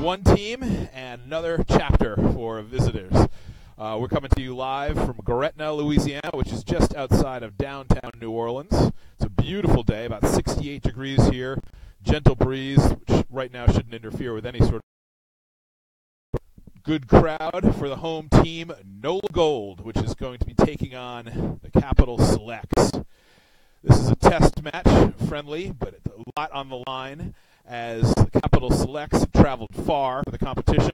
one team and another chapter for visitors. We're coming to you live from Gretna, Louisiana, which is just outside of downtown New Orleans. It's a beautiful day, about 68 degrees here, gentle breeze, which right now shouldn't interfere with any sort of good crowd for the home team, NOLA Gold, which is going to be taking on the Capital Selects. This is a test match, friendly, but a lot on the line as the Capital Selects have traveled far for the competition.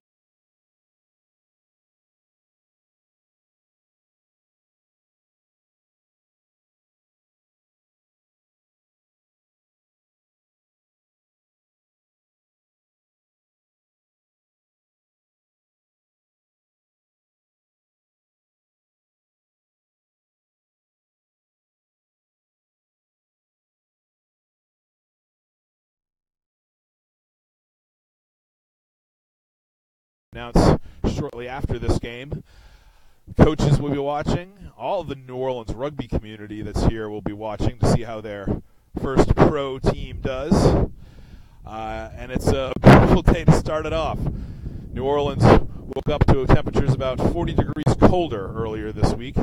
Announced shortly after this game. Coaches will be watching. All of the New Orleans rugby community that's here will be watching to see how their first pro team does. And it's a beautiful day to start it off. New Orleans woke up to temperatures about 40 degrees colder earlier this week.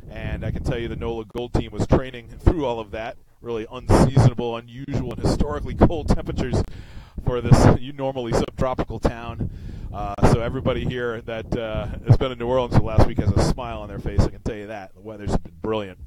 And I can tell you the NOLA Gold team was training through all of that. Really unseasonable, unusual, and historically cold temperatures for this normally subtropical town. So everybody here that has been in New Orleans the last week has a smile on their face, I can tell you that. The weather's been brilliant.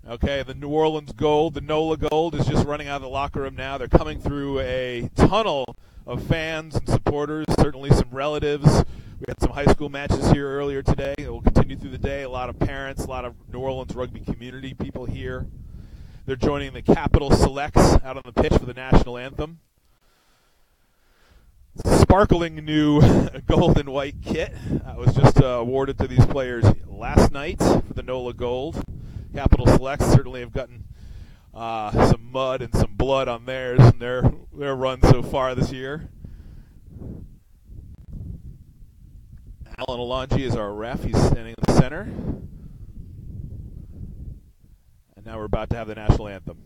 Okay, the New Orleans Gold, the NOLA Gold, is just running out of the locker room now. They're coming through a tunnel of fans and supporters, certainly some relatives. We had some high school matches here earlier today. It will continue through the day. A lot of parents, a lot of New Orleans rugby community people here. They're joining the Capital Selects out on the pitch for the national anthem. Sparkling new gold and white kit was just awarded to these players last night for the NOLA Gold. Capital Selects certainly have gotten some mud and some blood on theirs and their run so far this year. Alan Alonji is our ref. He's standing in the center. And now we're about to have the national anthem.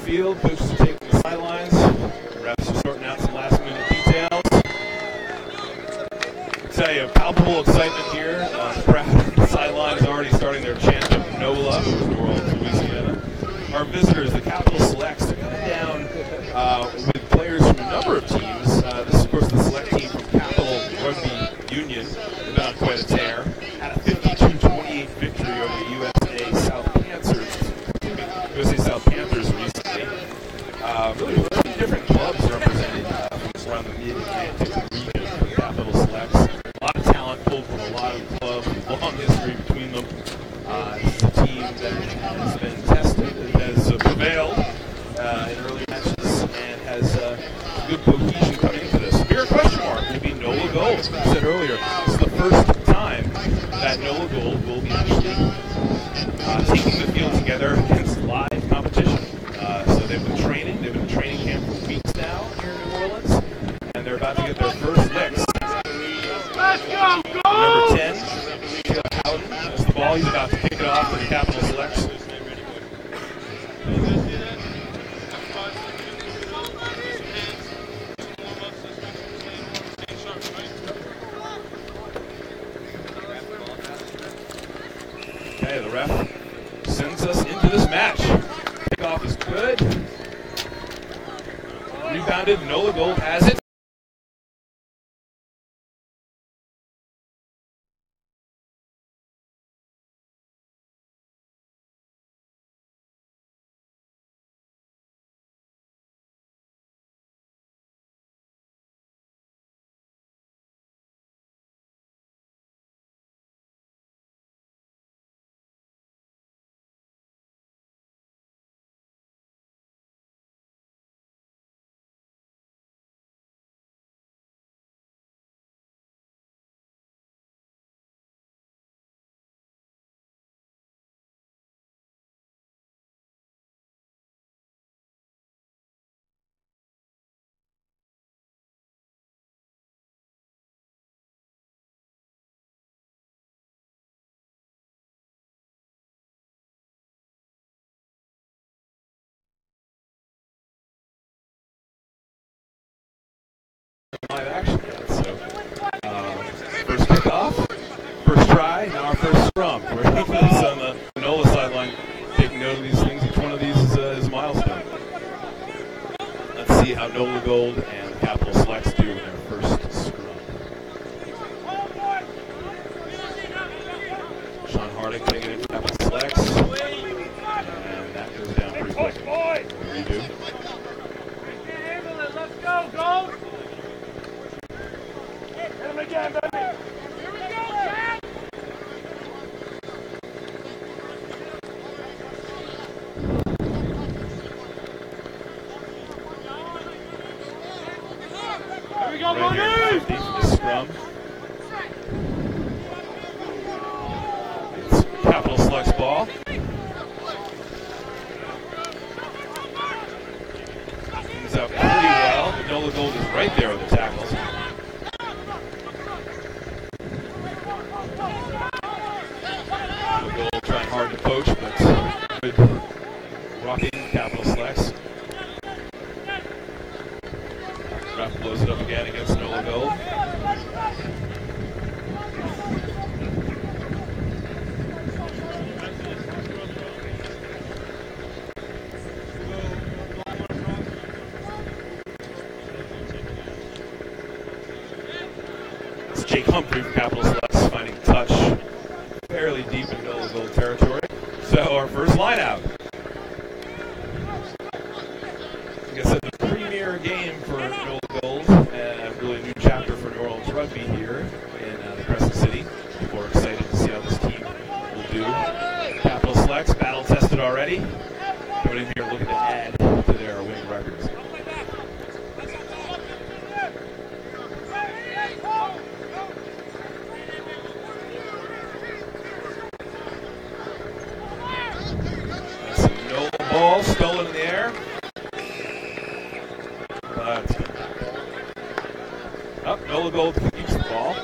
Field. Coaches are taking the sidelines. Refs are sorting out some last-minute details. I'll tell you, palpable excitement here. The crowd on the sidelines already starting their chant of NOLA, New Orleans, Louisiana. Our visitors, the Capital Selects, are coming down with players from a number of teams. This is, of course, the select team from Capital Rugby Union. They've been on quite a tear. Had a 52-28 victory over the USA South Panthers recently. Really different clubs represented from around the mid-Atlantic region for Capital Selects. A lot of talent pulled from a lot of clubs, long history between them. This is a team that has been tested, that has prevailed that NOLA Gold will be actually taking the field together against live competition. So they've been training camp for weeks now here in New Orleans, and they're about to get their first licks. Number 10, Howden has the ball. He's about to kick it off for the Capital Selects. Okay, the ref sends us into this match. Kickoff is good. Rebounded, NOLA Gold has it. Live action yet, so first kickoff, first try, now our first scrum. We're on the NOLA sideline taking note of these things. Each one of these is a milestone. Let's see how NOLA Gold and the Capital Selects do in their first scrum. Sean Hardick taking it to Capital Selects, and that goes down pretty quick. Redo. Let's go, Gold! Hit him again, baby! Here we go, Chad! Here we go, right here, the scrum. It's Capital Selects ball. He's up pretty well. NOLA Gold is right there with the tackles. NOLA Gold trying hard to poach, but good rocking Capital Selects. Ref blows it up again against NOLA Gold. It's Jake Humphrey from Capital Selects finding touch fairly deep in NOLA Gold territory. So our first line out. Like I said, the premier game for NOLA Gold, and really a new chapter for New Orleans Rugby here in the Crescent City. People are excited to see how this team will do. Capital Selects, battle tested already. Coming in here looking to add to their winning records. That's a NOLA ball stolen in the air. NOLA Gold keeps the ball.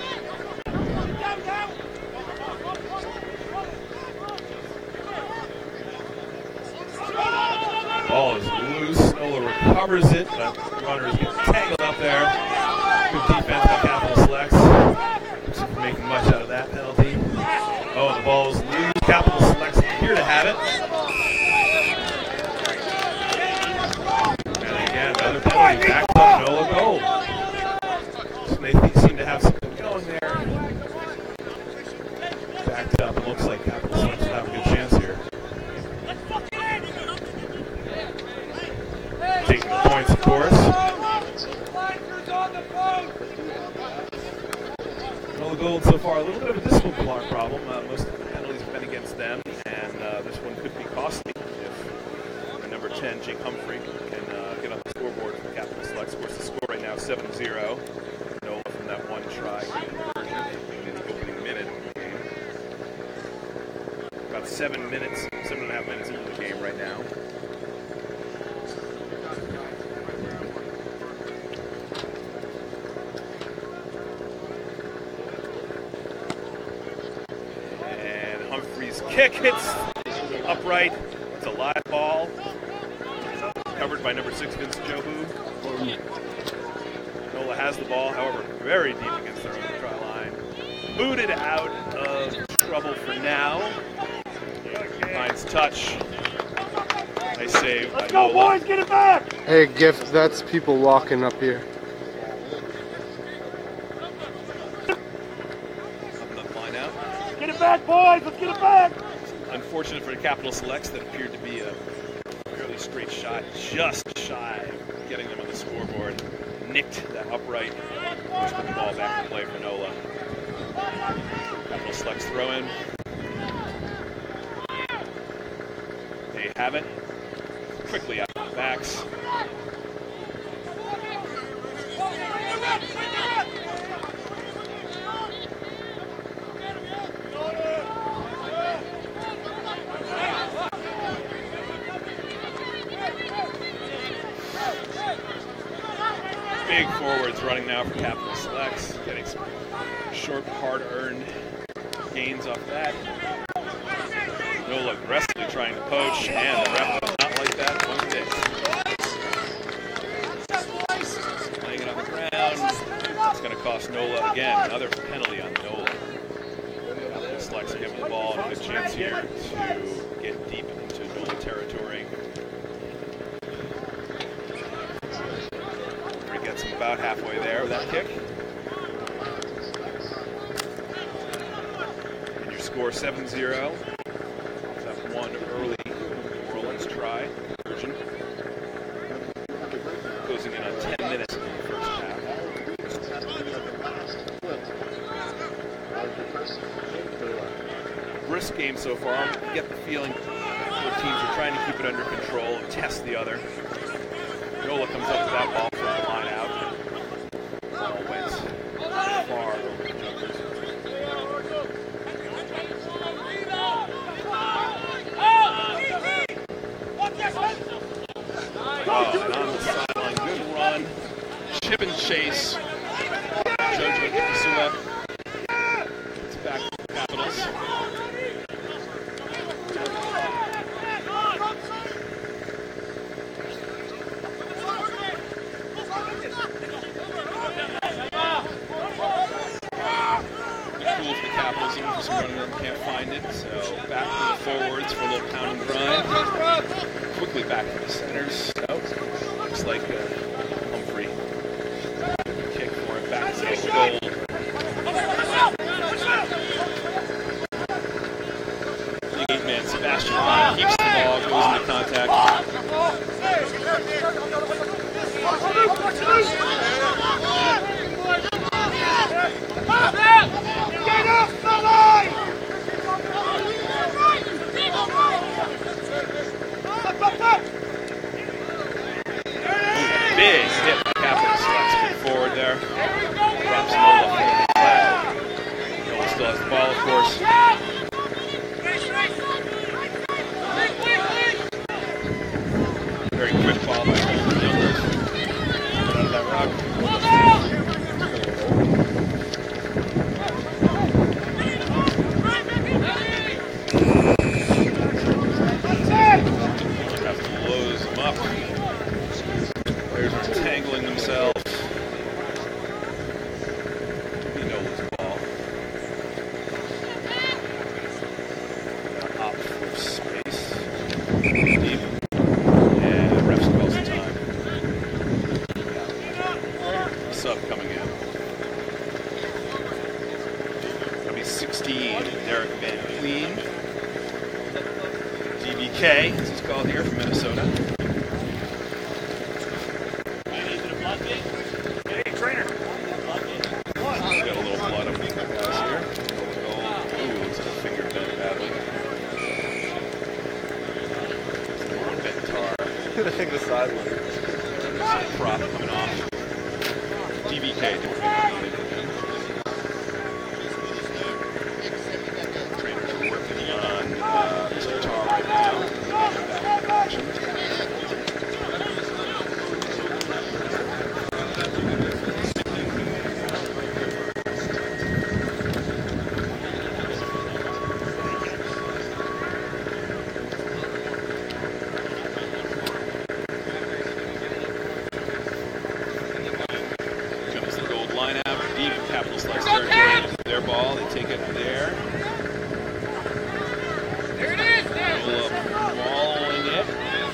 Ball is loose. NOLA recovers it, but runners get tangled up there. Good defense by Capital Selects. Making much out of that penalty. Oh, and the ball is loose. Capital Selects here to have it. And again, another penalty. Back up NOLA Gold. They seem to have something going there. Backed up. It looks like Capital Selects will have a good chance here. Taking the points, of course. NOLA Gold so far a little bit of a discipline problem. Most of the penalties have been against them, and this one could be costly if number 10, Jake Humphrey, can get on the scoreboard for Capital Selects. Of course, the score right now 7-0. NOLA from that one try conversion in the opening minute of the game. about 7 minutes, 7.5 minutes into the game right now. And Humphrey's kick hits upright. It's a live ball. Covered by number 6, Vince Jobu. Nola has the ball, however, very deep against their own try line. Booted out of trouble for now. Finds touch. Nice save. Let's go, boys, get it back! Hey, Gift, that's people walking up here. Up the line out. Get it back, boys, let's get it back! Unfortunate for the Capital Selects, that appeared to be a fairly straight shot, just shy of getting them on the scoreboard. Nicked that upright, which put the ball back in play for Nola. Capital Selects throw in. They have it. Quickly out of the backs. Big forwards running now for Capital Selects, getting some short, hard-earned gains off that. Nola aggressively trying to poach, and the ref does not like that one bit. Laying it on the ground. It's going to cost Nola again, another penalty on Nola. Capital Selects giving the ball and a good chance here to get deep into Nola territory. Gets him about halfway there with that kick. And your score 7-0. That one early New Orleans try version. Closing in on 10 minutes in the first half. Brisk game so far. You get the feeling both teams are trying to keep it under control and test the other. Nola comes up with that ball from the line out. Ball went far over the jumpers. Oh, and on the sideline, good run. Chip and chase. Jojo Kisua. It's back to the Capitals. Can't find it, so back to the forwards for a little pound and grind. Quickly back to the centers. Oh, looks like Humphrey. Kick for it back to the goal. The 8-man Sebastian Ryan keeps the ball, goes into contact. Get off the line! Big hit by Capital Selects. Good forward there. Drops Nola flat. Nola still has the ball, of course. Very quick ball by the Jumpers. Out of that rock. Players are entangling themselves. We know this ball. Up for space. Deep. And the refs calls the time. Sub coming in. That'll be 16. Derek Van Cleen. DBK, as he's called here, from Minnesota. The sideline. Prop coming off. DBK doing Trainers are working on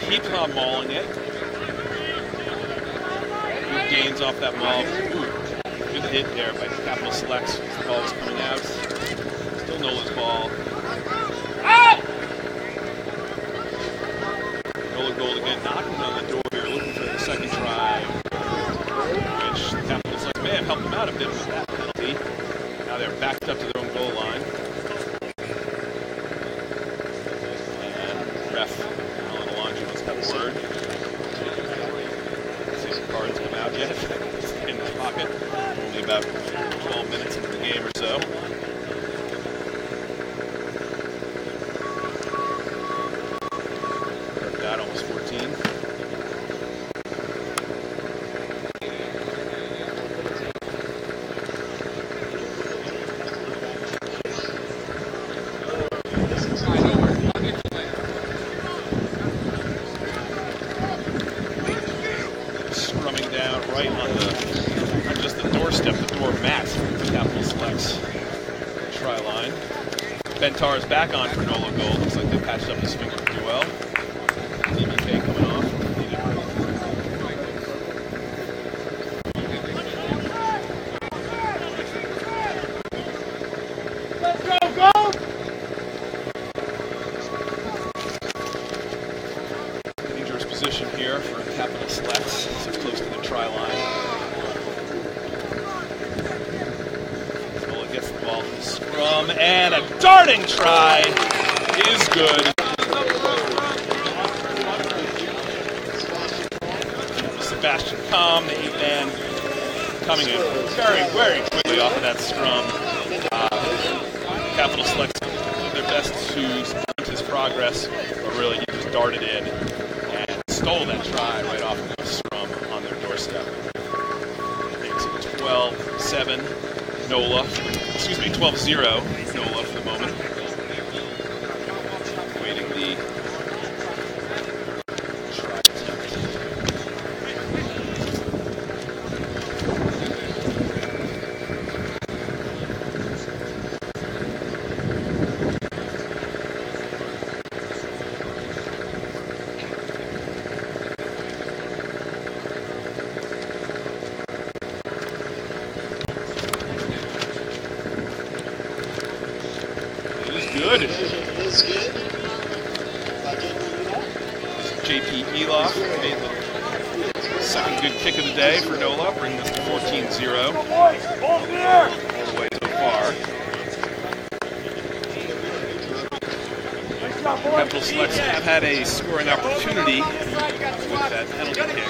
keeps on mauling it. Good gains off that maul. Good hit there by Capital Selects. The ball is coming out. Still Nola's ball. Nola goal again, knocking on the door here, looking for the second try, which Capital Selects may have helped them out a bit with that penalty. Now they're backed up to their own goal line. And ref Alan Alonji must have a word. Let's see if the cards come out yet. It's in his pocket. Only about 12 minutes into the game or so. Almost 14. Scrumming down right on just the doorstep, the door mat, Capital Selects try line. Bentar is back on for Nola goal. Looks like they patched up his finger pretty well. DBK coming off. Let's go! Dangerous position here for Capital Selects. So close to the try line. Nola gets the ball from the scrum, and a darting try is good. Sebastian Comm, the 8-man, coming in very, very quickly off of that scrum. Capital Selects did their best to stunt his progress, but really he just darted in and stole that try right off of the scrum on their doorstep. Makes it 12-7 Nola, 12-0 Nola for the moment. Waiting the try attempt. Good. JP Eloff made the second good kick of the day for Nola, bringing us to 14-0. All the way so far. Capital Selects have had a scoring opportunity with that penalty kick.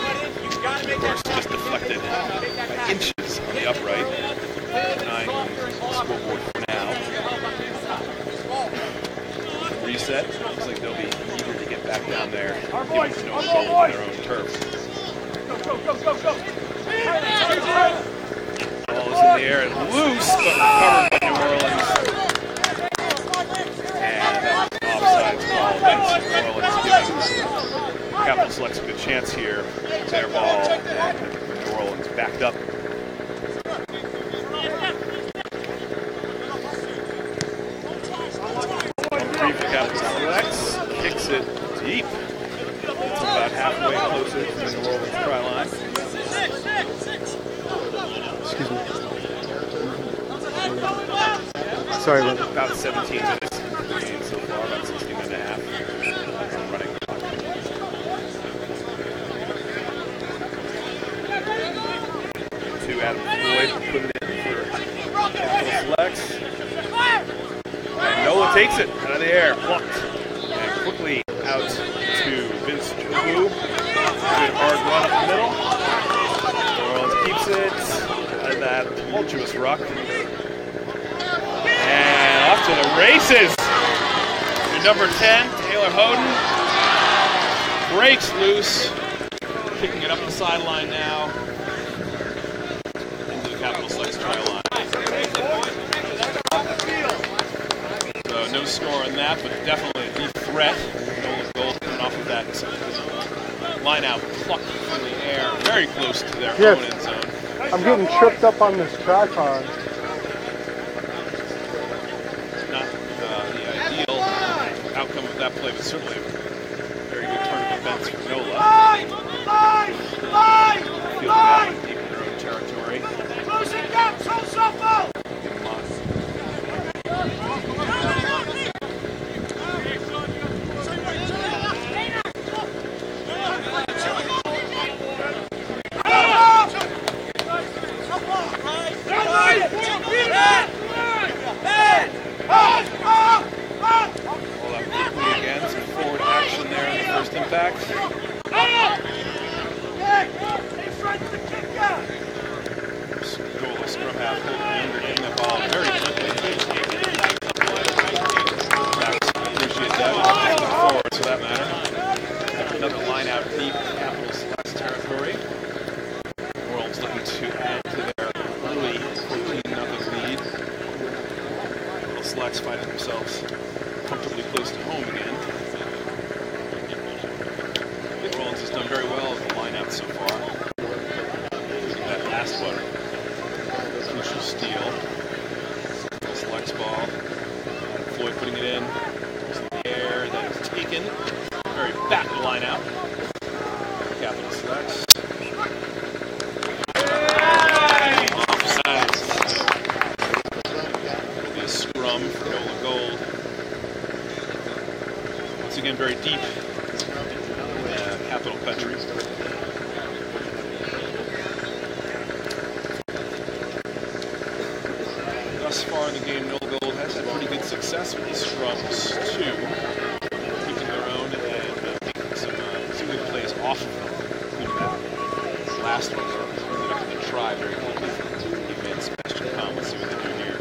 Of course, just deflected by inches on the upright, denying the scoreboard for now. Reset. Looks like they'll be eager to get back down there, giving Snow a goal on their own turf. Ball is in the air and loose, but recovered by New Orleans. And that offside ball against New Orleans, giving Capital Selects a good chance here. Their ball, and New Orleans backed up. Humphrey for Capital Selects, kicks it deep. It's about halfway closer to the New Orleans try line. Excuse me. Sorry, but About 17 minutes into the game so far, about 16 and a half. Running clock. To Adam Floyd, put it in for Capital Selects. And Nola takes it out of the air, plucked, and quickly out to Vince Chabu. Good hard run up the middle. New Orleans keeps it out of that tumultuous ruck. And off to the races. Your number 10, Taylor Hoden, breaks loose, kicking it up the sideline now into the Capital Selects try line. So no score on that, but definitely a deep threat. Nola's goal coming off of that line out, plucked in the air, very close to their own end zone. I'm getting tripped up on this tripod. Not the ideal outcome of that play, but certainly a very good turn of defense from NOLA. Line! Fielding that one deep in their own territory. Closing gaps, hold softball! Impact. Goal of scrum half holding getting the ball very quickly. Appreciate that. Forward for that matter. Another line out deep in Capital Selects territory. World's looking to add to their early 14-0 lead. Capital Selects finding themselves comfortably close to home again. Has done very well as the lineout so far. That last one, crucial steal. Selects ball. Floyd putting it in. It's in the air. That is taken. Very back lineout. Capital Selects. Offside. It'll be a scrum for NOLA Gold. Once again, very deep. Capital Country. Thus far in the game, NOLA Gold has had pretty good success with these scrums too, keeping their own and making some good plays off of them. Including that last one, ended up in the try very quickly. Defense, Sebastian Kahn. Let's see what they do here.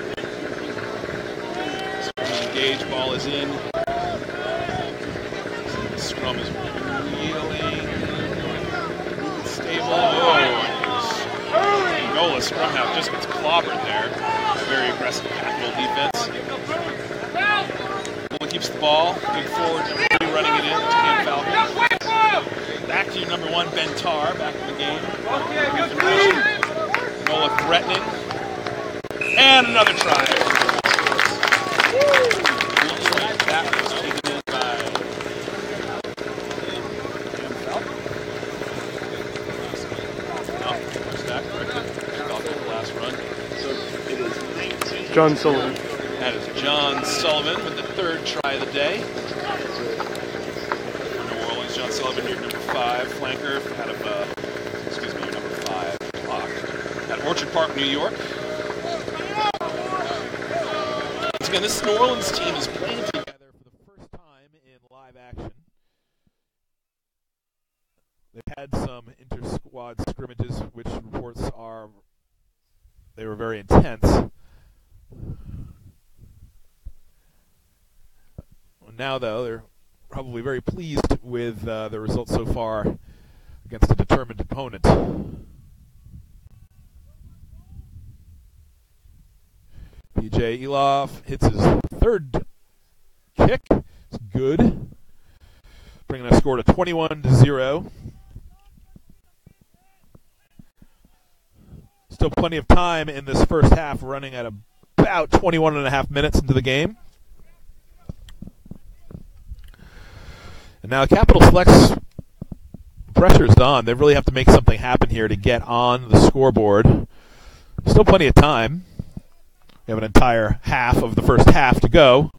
So the engage ball is in. The scrum is NOLA scrum half just gets clobbered there. Very aggressive Capital defense. NOLA keeps the ball. Good forward, running it in to Cam Falcon. Back to your number one, Ben Tarr, back in the game. NOLA threatening. And another try. That was taken in by Cam Falcon. Last run. John Sullivan. That is John Sullivan with the third try of the day. New Orleans, John Sullivan, your number 5 flanker out of, your number 5 clock at Orchard Park, New York. Once again, this New Orleans team is playing together for the first time in live action. They've had some inter-squad scrimmages, which reports are they were very intense. Now, though, they're probably very pleased with the results so far against a determined opponent. PJ Eloff hits his third kick. It's good. Bringing that score to 21-0. Still plenty of time in this first half, running at about 21 and a half minutes into the game. And now Capital Selects, pressure's on. They really have to make something happen here to get on the scoreboard. Still plenty of time. We have an entire half of the first half to go.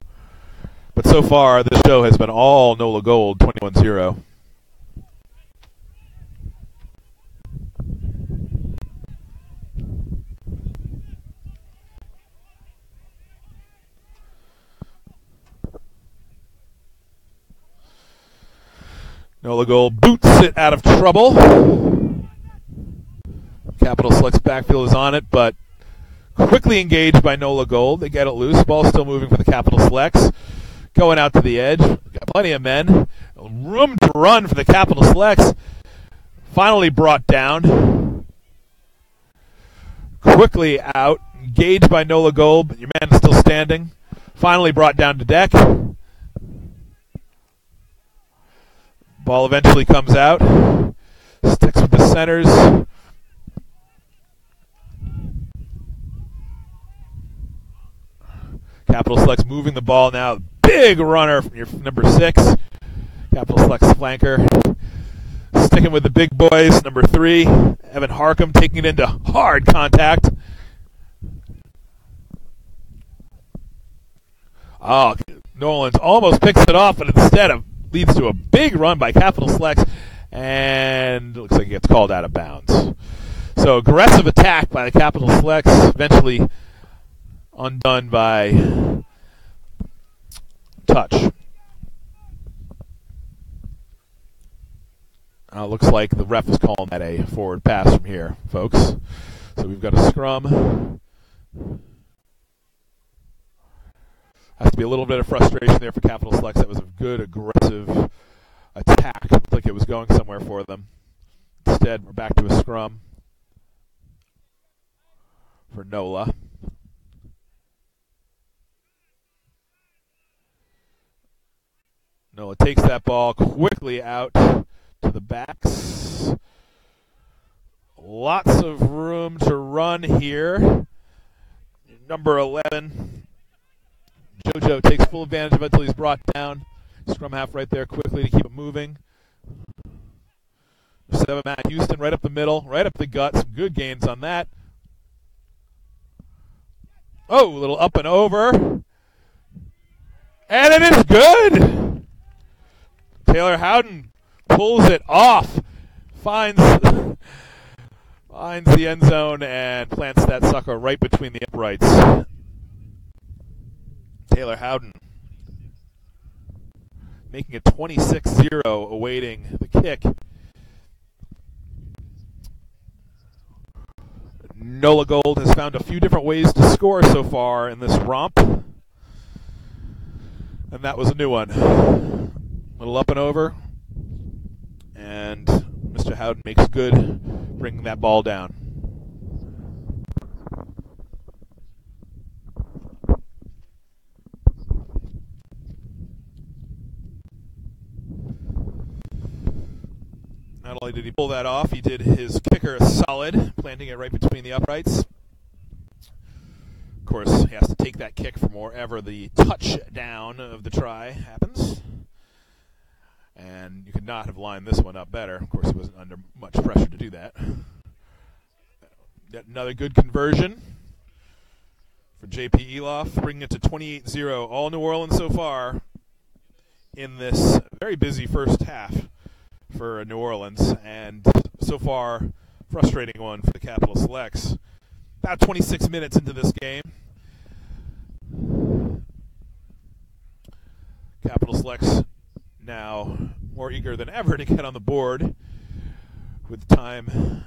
But so far, this show has been all NOLA Gold, 21-0. NOLA Gold boots it out of trouble. Capital Selects backfield is on it, but quickly engaged by NOLA Gold. They get it loose. Ball still moving for the Capital Selects. Going out to the edge. Got plenty of men. Room to run for the Capital Selects. Finally brought down. Quickly out. Engaged by NOLA Gold, but your man is still standing. Finally brought down to deck. Ball eventually comes out. Sticks with the centers. Capital Selects moving the ball now. Big runner from your number 6. Capital Selects flanker. sticking with the big boys. Number 3, Evan Harcum taking it into hard contact. Oh, New Orleans almost picks it off, but instead it leads to a big run by Capital Selects, and looks like it gets called out of bounds. So aggressive attack by the Capital Selects, eventually undone by touch. Looks like the ref is calling that a forward pass from here, folks. So we've got a scrum. Has to be a little bit of frustration there for Capital Selects. That was a good, aggressive attack. Looked like it was going somewhere for them. Instead, we're back to a scrum for NOLA. NOLA takes that ball quickly out to the backs. Lots of room to run here. Number 11. JoJo takes full advantage of it until he's brought down. Scrum half right there quickly to keep it moving. 7, Matt Houston right up the middle, right up the gut. Some good gains on that. Oh, a little up and over. And it is good! Taylor Howden pulls it off. Finds the end zone and plants that sucker right between the uprights. Taylor Howden making it 26-0, awaiting the kick. NOLA Gold has found a few different ways to score so far in this romp, and that was a new one. A little up and over, and Mr. Howden makes good bringing that ball down. Not only did he pull that off, he did his kicker solid, planting it right between the uprights. Of course, he has to take that kick from wherever the touchdown of the try happens. And you could not have lined this one up better. Of course, he wasn't under much pressure to do that. Yet another good conversion for J.P. Eloff, bringing it to 28-0. All New Orleans so far in this very busy first half for New Orleans, and so far, frustrating one for the Capital Selects. About 26 minutes into this game. Capital Selects now more eager than ever to get on the board, with time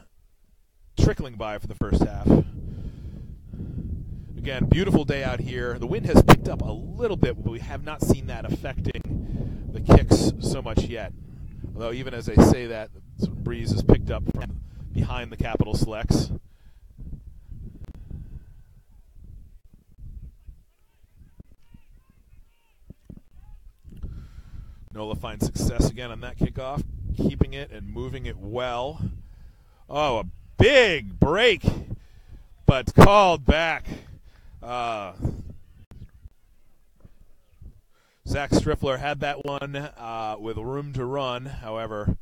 trickling by for the first half. Again, beautiful day out here. The wind has picked up a little bit, but we have not seen that affecting the kicks so much yet. Although even as I say that, the breeze has picked up from behind the Capital Selects. NOLA finds success again on that kickoff, keeping it and moving it well. Oh, a big break, but called back. Zach Striffler had that one with room to run. However,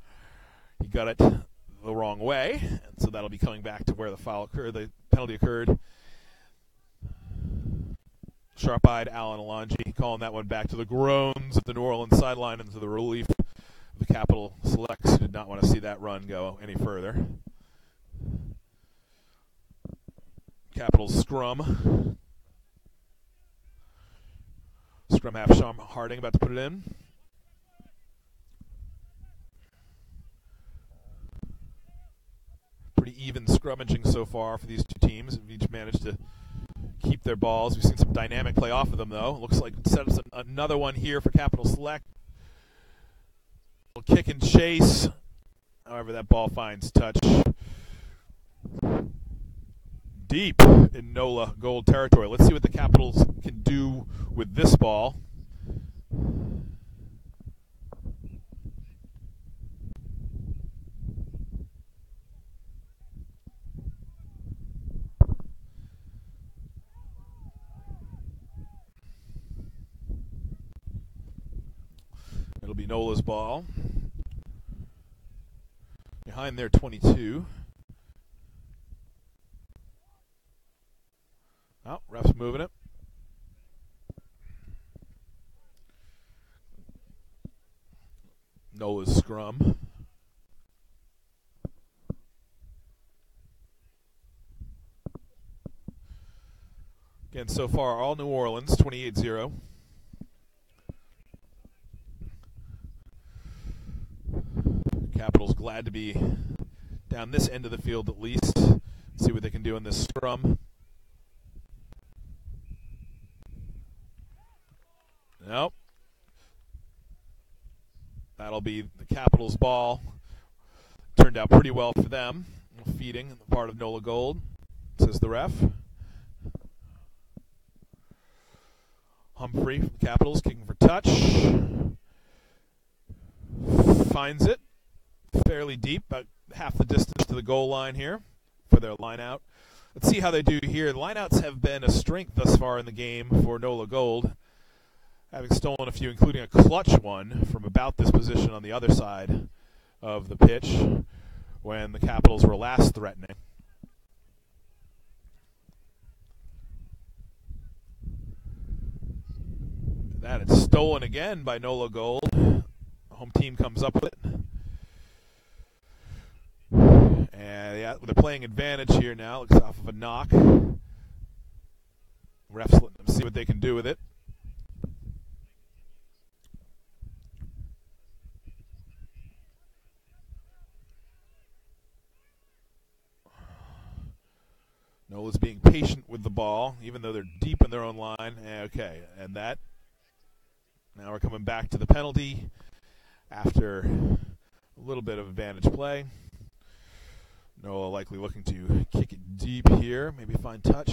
he got it the wrong way, and so that'll be coming back to where the foul occurred, the penalty occurred. Sharp-eyed Alan Alonji calling that one back to the groans of the New Orleans sideline and to the relief of the Capital Selects, who did not want to see that run go any further. Capital scrum. Scrum half Sean Harding about to put it in. Pretty even scrummaging so far for these two teams. Each managed to keep their balls. We've seen some dynamic play off of them, though. Looks like it sets up another one here for Capital Select. Kick and chase. However, that ball finds touch deep in NOLA Gold territory. Let's see what the Capitals can do with this ball. It'll be NOLA's ball. behind their 22. Oh, ref's moving it. Nola's scrum. Again, so far, all New Orleans, 28-0. Capitals glad to be down this end of the field at least. See what they can do in this scrum. Nope. That'll be the Capitals' ball. Turned out pretty well for them. Feeding the part of Nola Gold, says the ref. Humphrey from the Capitals kicking for touch. Finds it fairly deep, about half the distance to the goal line here for their line-out. Let's see how they do here. The line-outs have been a strength thus far in the game for Nola Gold, having stolen a few, including a clutch one from about this position on the other side of the pitch when the Capitals were last threatening. That it's stolen again by Nola Gold. Home team comes up with it. And yeah, they're playing advantage here now. Looks off of a knock. Refs letting them see what they can do with it. Nola's being patient with the ball, even though they're deep in their own line. Okay, and that. Now we're coming back to the penalty after a little bit of advantage play. Nola likely looking to kick it deep here, maybe find touch.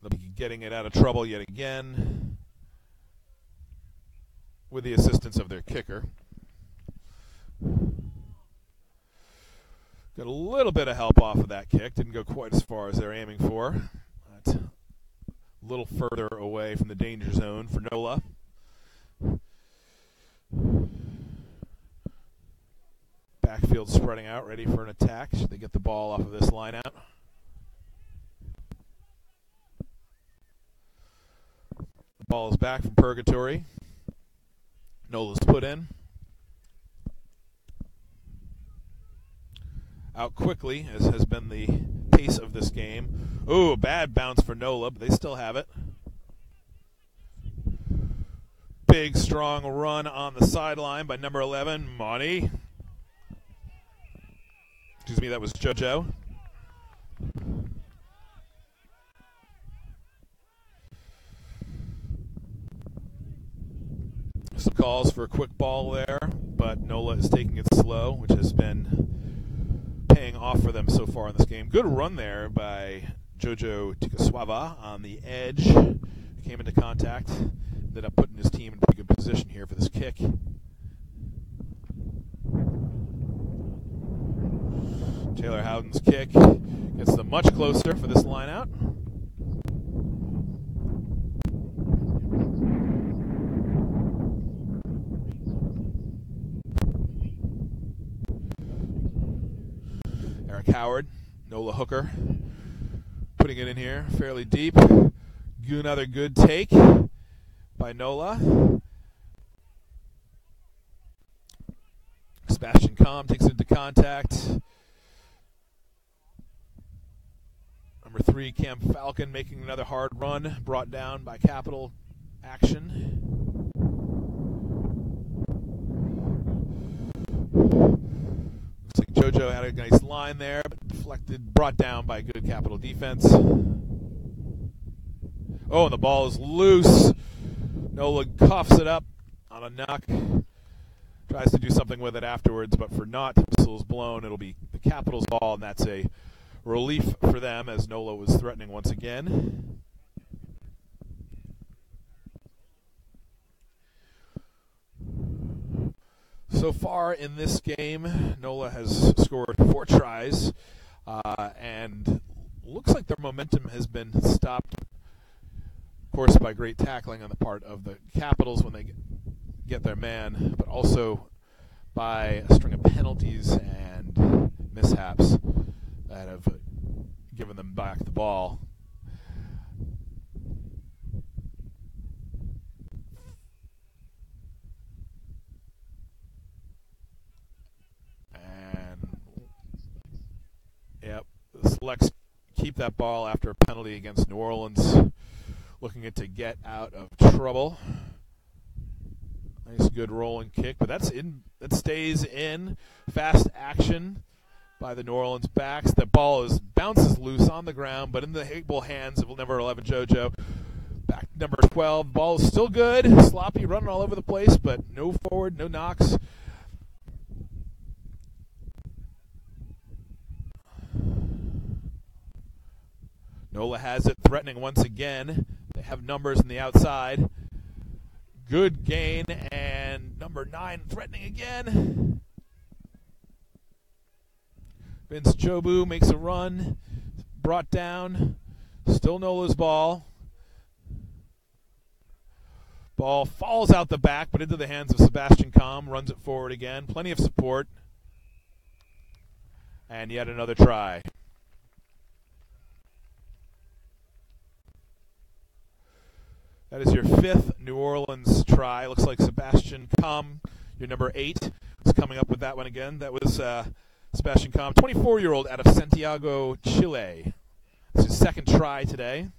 They'll be getting it out of trouble yet again with the assistance of their kicker. Got a little bit of help off of that kick. Didn't go quite as far as they're aiming for. That's a little further away from the danger zone for Nola. Backfield spreading out, ready for an attack. Should they get the ball off of this line out? The ball is back from purgatory. Nola's put in. Out quickly, as has been the pace of this game. Ooh, a bad bounce for Nola, but they still have it. Big, strong run on the sideline by number 11, Monty. Excuse me, that was JoJo. Some calls for a quick ball there, but Nola is taking it slow, which has been paying off for them so far in this game. Good run there by Jojo Tikaswava on the edge. Came into contact, ended up putting his team in pretty good position here for this kick. Taylor Howden's kick gets them much closer for this line out. Eric Howard, Nola hooker, putting it in here fairly deep. Another good take by Nola. Sebastian Comm takes it into contact. Number 3, Cam Falcon making another hard run, brought down by Capital action. Looks like JoJo had a nice line there, but deflected, brought down by good Capital defense. Oh, and the ball is loose. Nola coughs it up on a knock. Tries to do something with it afterwards, but for not, the whistle is blown. It'll be the Capitals' ball, and that's a relief for them as Nola was threatening once again. So far in this game, Nola has scored 4 tries, and looks like their momentum has been stopped course, by great tackling on the part of the Capitals when they get their man, but also by a string of penalties and mishaps that have given them back the ball. And, yep, the Selects keep that ball after a penalty against New Orleans, looking to get out of trouble. Nice, good rolling kick, but that stays in. Fast action by the New Orleans backs. The ball bounces loose on the ground, but in the able hands of number 11 JoJo. Back number 12. Ball is still good. Sloppy, running all over the place, but no forward, no knocks. Nola has it, threatening once again. They have numbers on the outside. Good gain, and number 9 threatening again. Vince Jobu makes a run, brought down. Still Nola's ball. Ball falls out the back, but into the hands of Sebastian Comm. Runs it forward again. Plenty of support. And yet another try. That is your 5th New Orleans try. Looks like Sebastian Comm, your number 8, is coming up with that one again. That was Sebastian Comm, 24-year-old out of Santiago, Chile. It's his 2nd try today.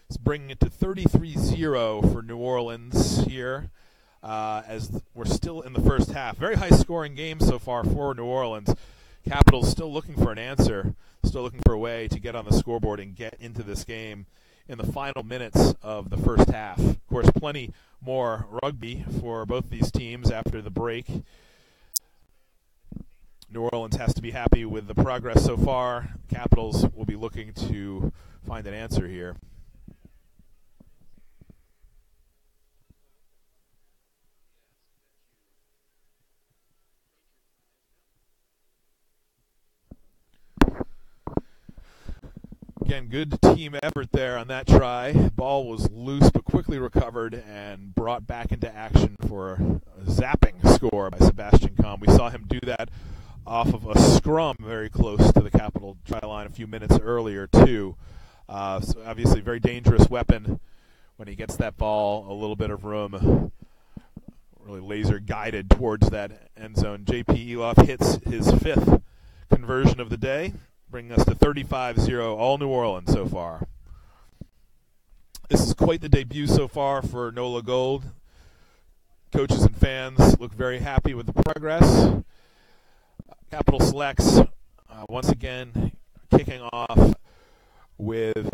It's bringing it to 33-0 for New Orleans here as we're still in the first half. Very high-scoring game so far for New Orleans. Capitals still looking for an answer, still looking for a way to get on the scoreboard and get into this game in the final minutes of the first half. Of course, plenty more rugby for both these teams after the break. New Orleans has to be happy with the progress so far. Capitals will be looking to find an answer here. Again, good team effort there on that try. Ball was loose but quickly recovered and brought back into action for a zapping score by Sebastian Comm. We saw him do that off of a scrum very close to the Capital try line a few minutes earlier, too. So obviously, very dangerous weapon when he gets that ball a little bit of room. Really laser guided towards that end zone. J.P. Eloff hits his 5th conversion of the day, bringing us to 35-0, all New Orleans so far. This is quite the debut so far for Nola Gold. Coaches and fans look very happy with the progress. Capital Selects, once again, kicking off with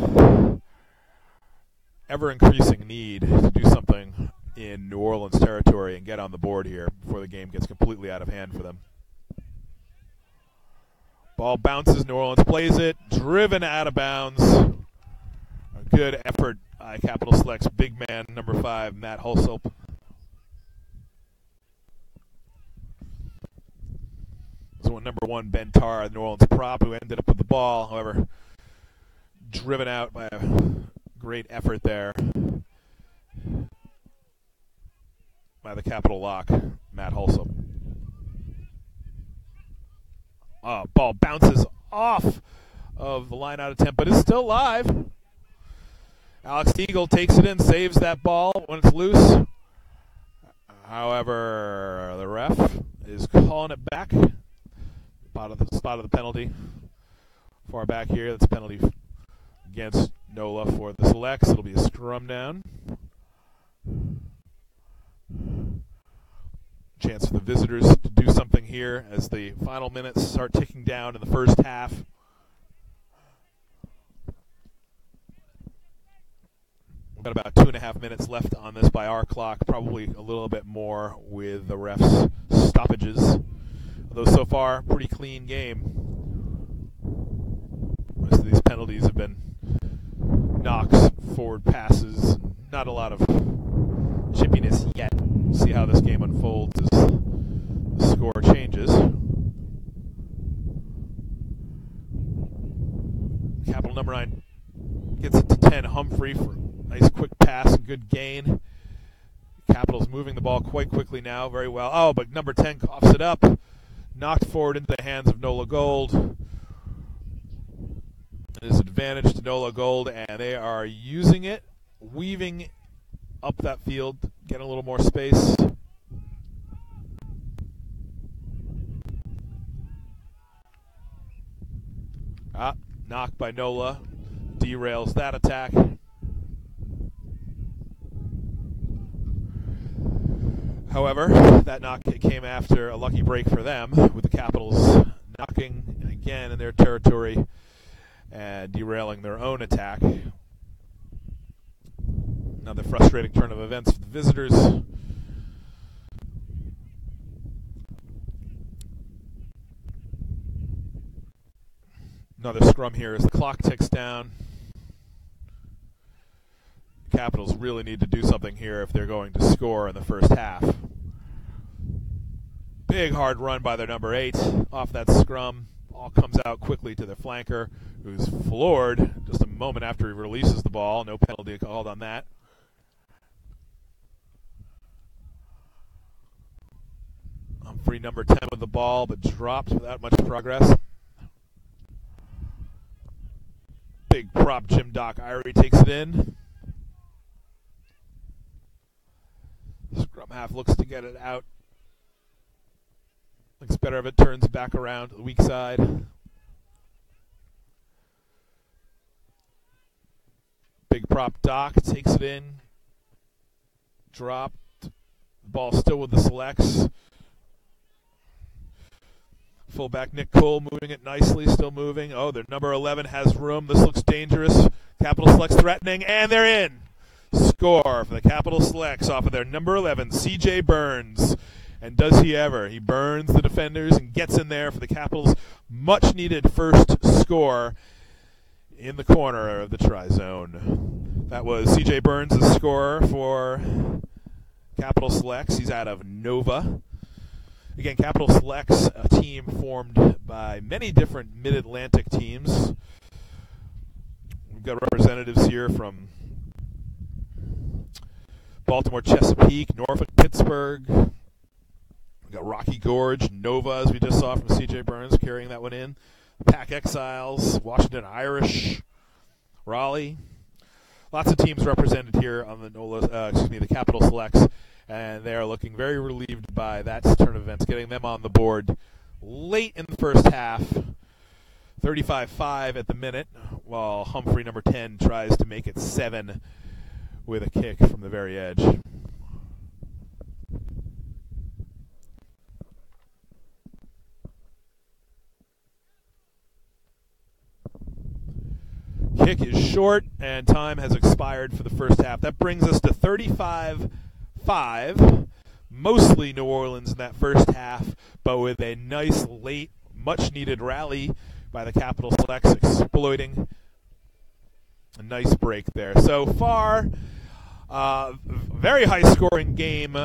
ever-increasing need to do something in New Orleans territory and get on the board here before the game gets completely out of hand for them. Ball bounces, New Orleans plays it, driven out of bounds. A good effort by Capital Selects big man, number 5, Matt Hulsop. So number 1, Ben Tarr, the New Orleans prop, who ended up with the ball. However, driven out by a great effort there by the Capital lock, Matt Hulsop. Ball bounces off of the line out attempt, but is still live. Alex Teagle takes it in, saves that ball when it's loose. However, the ref is calling it back. Spot of the penalty. Far back here, that's a penalty against Nola for the Selects. It'll be a scrum down. Chance for the visitors to do something here as the final minutes start ticking down in the first half. We've got about 2.5 minutes left on this by our clock, probably a little bit more with the refs' stoppages. Although so far, pretty clean game. Most of these penalties have been knocks, forward passes, not a lot of chippiness yet. See how this game unfolds as the score changes. Capital number 9 gets it to 10. Humphrey for a nice quick pass and good gain. Capitals moving the ball quite quickly now, very well. Oh, but number 10 coughs it up. Knocked forward into the hands of Nola Gold. It is advantage to Nola Gold, and they are using it, weaving up that field, getting a little more space. Knocked by Nola. Derails that attack. However, that knock came after a lucky break for them, with the Capitals knocking again in their territory and derailing their own attack. Another frustrating turn of events for the visitors. Another scrum here as the clock ticks down. The Capitals really need to do something here if they're going to score in the first half. Big hard run by their number 8 off that scrum. Ball comes out quickly to their flanker, who's floored just a moment after he releases the ball. No penalty called on that. Humphrey, number 10 with the ball, but dropped without much progress. Big prop Jim Doc Irie takes it in. Scrum half looks to get it out. Looks better if it turns back around to the weak side. Big prop Doc takes it in. Dropped. The ball still with the Selects. Fullback Nick Cole moving it nicely, still moving. Oh, their number 11 has room. This looks dangerous. Capital Selects threatening, and they're in. Score for the Capital Selects off of their number 11, C.J. Burns. And does he ever? He burns the defenders and gets in there for the Capitals' much-needed first score in the corner of the try-zone. That was C.J. Burns' score for Capital Selects. He's out of Nova. Again, Capital Selects, a team formed by many different mid-Atlantic teams. We've got representatives here from Baltimore, Chesapeake, Norfolk, Pittsburgh. We've got Rocky Gorge, Nova, as we just saw from C.J. Burns, carrying that one in. Pack Exiles, Washington Irish, Raleigh. Lots of teams represented here on the Capital Selects, and they are looking very relieved by that turn of events, getting them on the board late in the first half. 35-5 at the minute, while Humphrey, number 10, tries to make it 7 with a kick from the very edge. Kick is short, and time has expired for the first half. That brings us to 35-5. Mostly New Orleans in that first half, but with a nice late, much-needed rally by the Capital Selects, exploiting a nice break there. So far, very high-scoring game,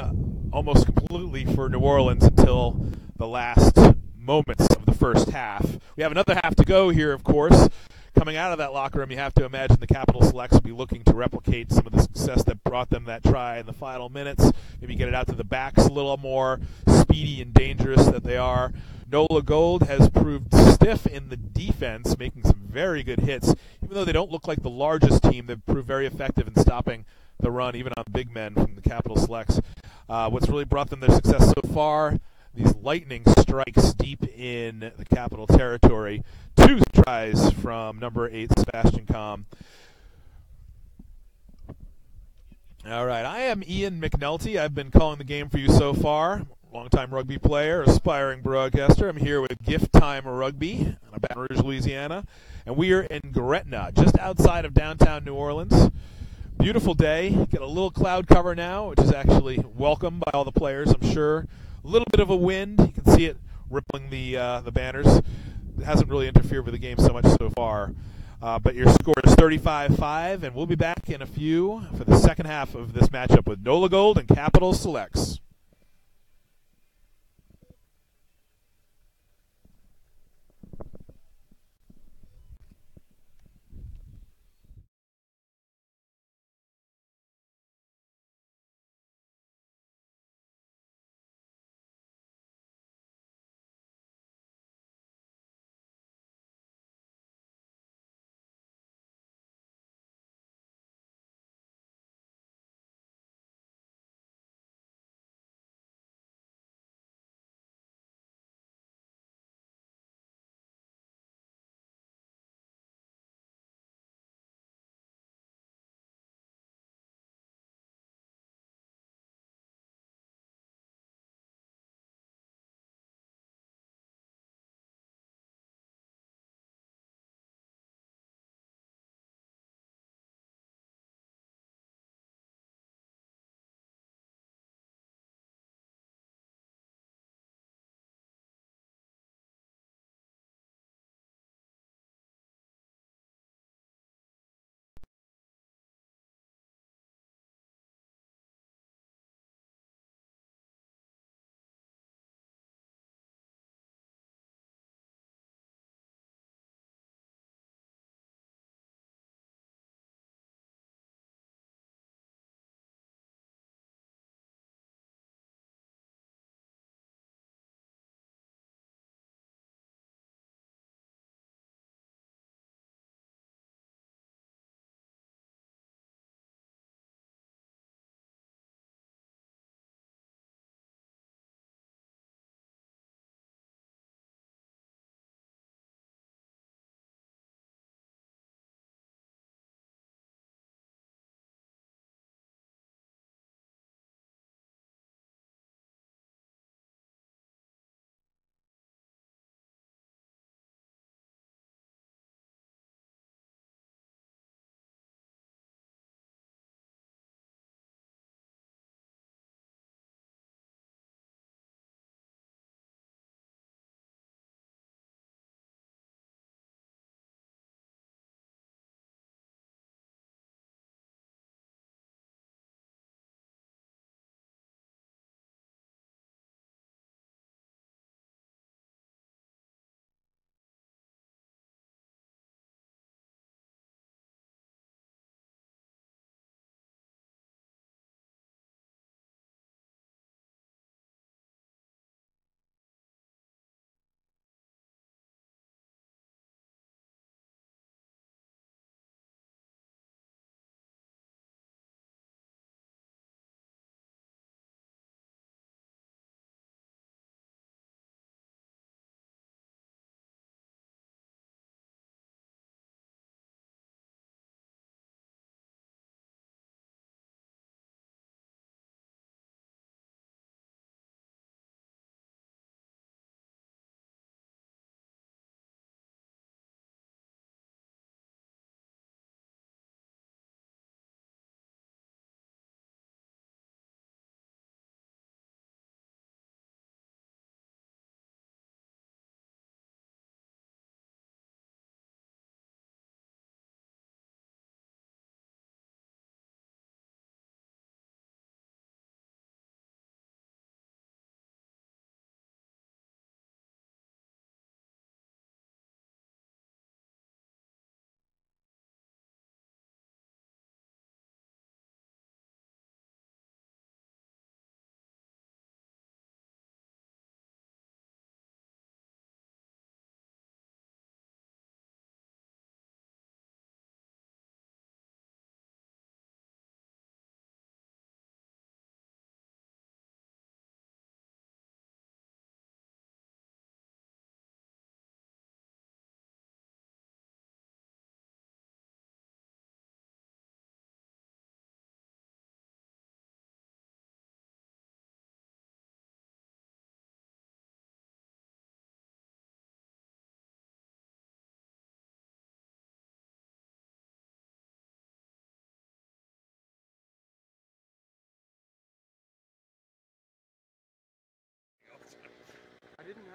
almost completely for New Orleans until the last moments of the first half. We have another half to go here, of course. Coming out of that locker room, you have to imagine the Capital Selects will be looking to replicate some of the success that brought them that try in the final minutes. Maybe get it out to the backs a little more speedy and dangerous that they are. Nola Gold has proved stiff in the defense, making some very good hits. Even though they don't look like the largest team, they've proved very effective in stopping the run, even on big men from the Capital Selects. What's really brought them their success so far, these lightning strikes deep in the Capital territory. 2 tries from number 8, Sebastian Comm. All right, I am Ian McNulty. I've been calling the game for you so far. Longtime rugby player, aspiring broadcaster. I'm here with GiftTime Rugby out of Baton Rouge, Louisiana. And we are in Gretna, just outside of downtown New Orleans. Beautiful day. Get a little cloud cover now, which is actually welcome by all the players, I'm sure. A little bit of a wind. You can see it rippling the banners. It hasn't really interfered with the game so much so far. But your score is 35-5, and we'll be back in a few for the second half of this matchup with Nola Gold and Capital Selects.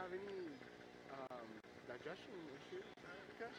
have any digestion issues. Okay.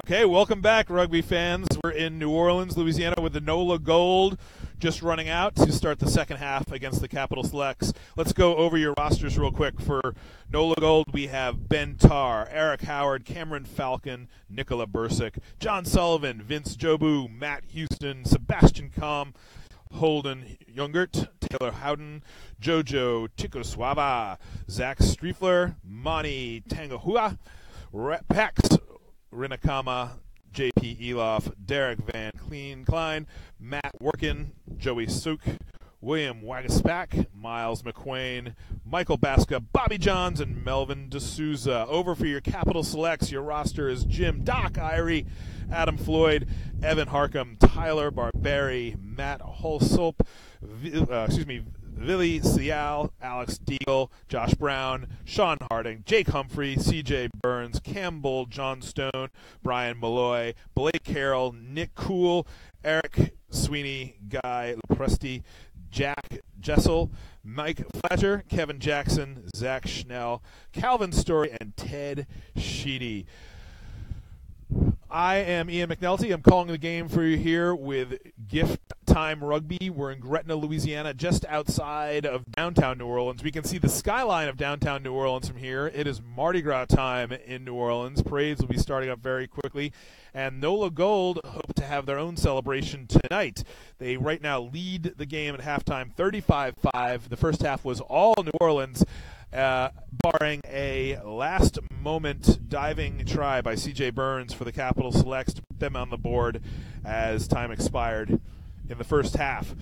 Okay, welcome back, rugby fans. We're in New Orleans, Louisiana, with the NOLA Gold just running out to start the second half against the Capital Selects. Let's go over your rosters real quick. For NOLA Gold, we have Ben Tarr, Eric Howard, Cameron Falcon, Nicola Bursick, John Sullivan, Vince Jobu, Matt Houston, Sebastian Com, Holden Jungert, Taylor Howden, Jojo Chikoswava, Zach Striefler, Mani Tangahua, Pax Rinakama, J.P. Eloff, Derek Van Klein, Matt Workin, Joey Suk, William Wagaspak, Miles McQuain, Michael Baska, Bobby Johns, and Melvin D'Souza. Over for your Capital Selects, your roster is Jim Doc Irie, Adam Floyd, Evan Harcum, Tyler Barberi, Matt Holsop, Billy Cial, Alex Deagle, Josh Brown, Sean Harding, Jake Humphrey, CJ Burns, Campbell Johnstone, Brian Malloy, Blake Carroll, Nick Cool, Eric Sweeney, Guy Lepresti, Jack Jessel, Mike Fletcher, Kevin Jackson, Zach Schnell, Calvin Story, and Ted Sheedy. I am Ian McNulty. I'm calling the game for you here with GiftTime Rugby. We're in Gretna, Louisiana, just outside of downtown New Orleans. We can see the skyline of downtown New Orleans from here. It is Mardi Gras time in New Orleans. Parades will be starting up very quickly. And NOLA Gold hope to have their own celebration tonight. They right now lead the game at halftime 35-5. The first half was all New Orleans, barring a last-moment diving try by C.J. Burns for the Capital Selects to put them on the board as time expired in the first half.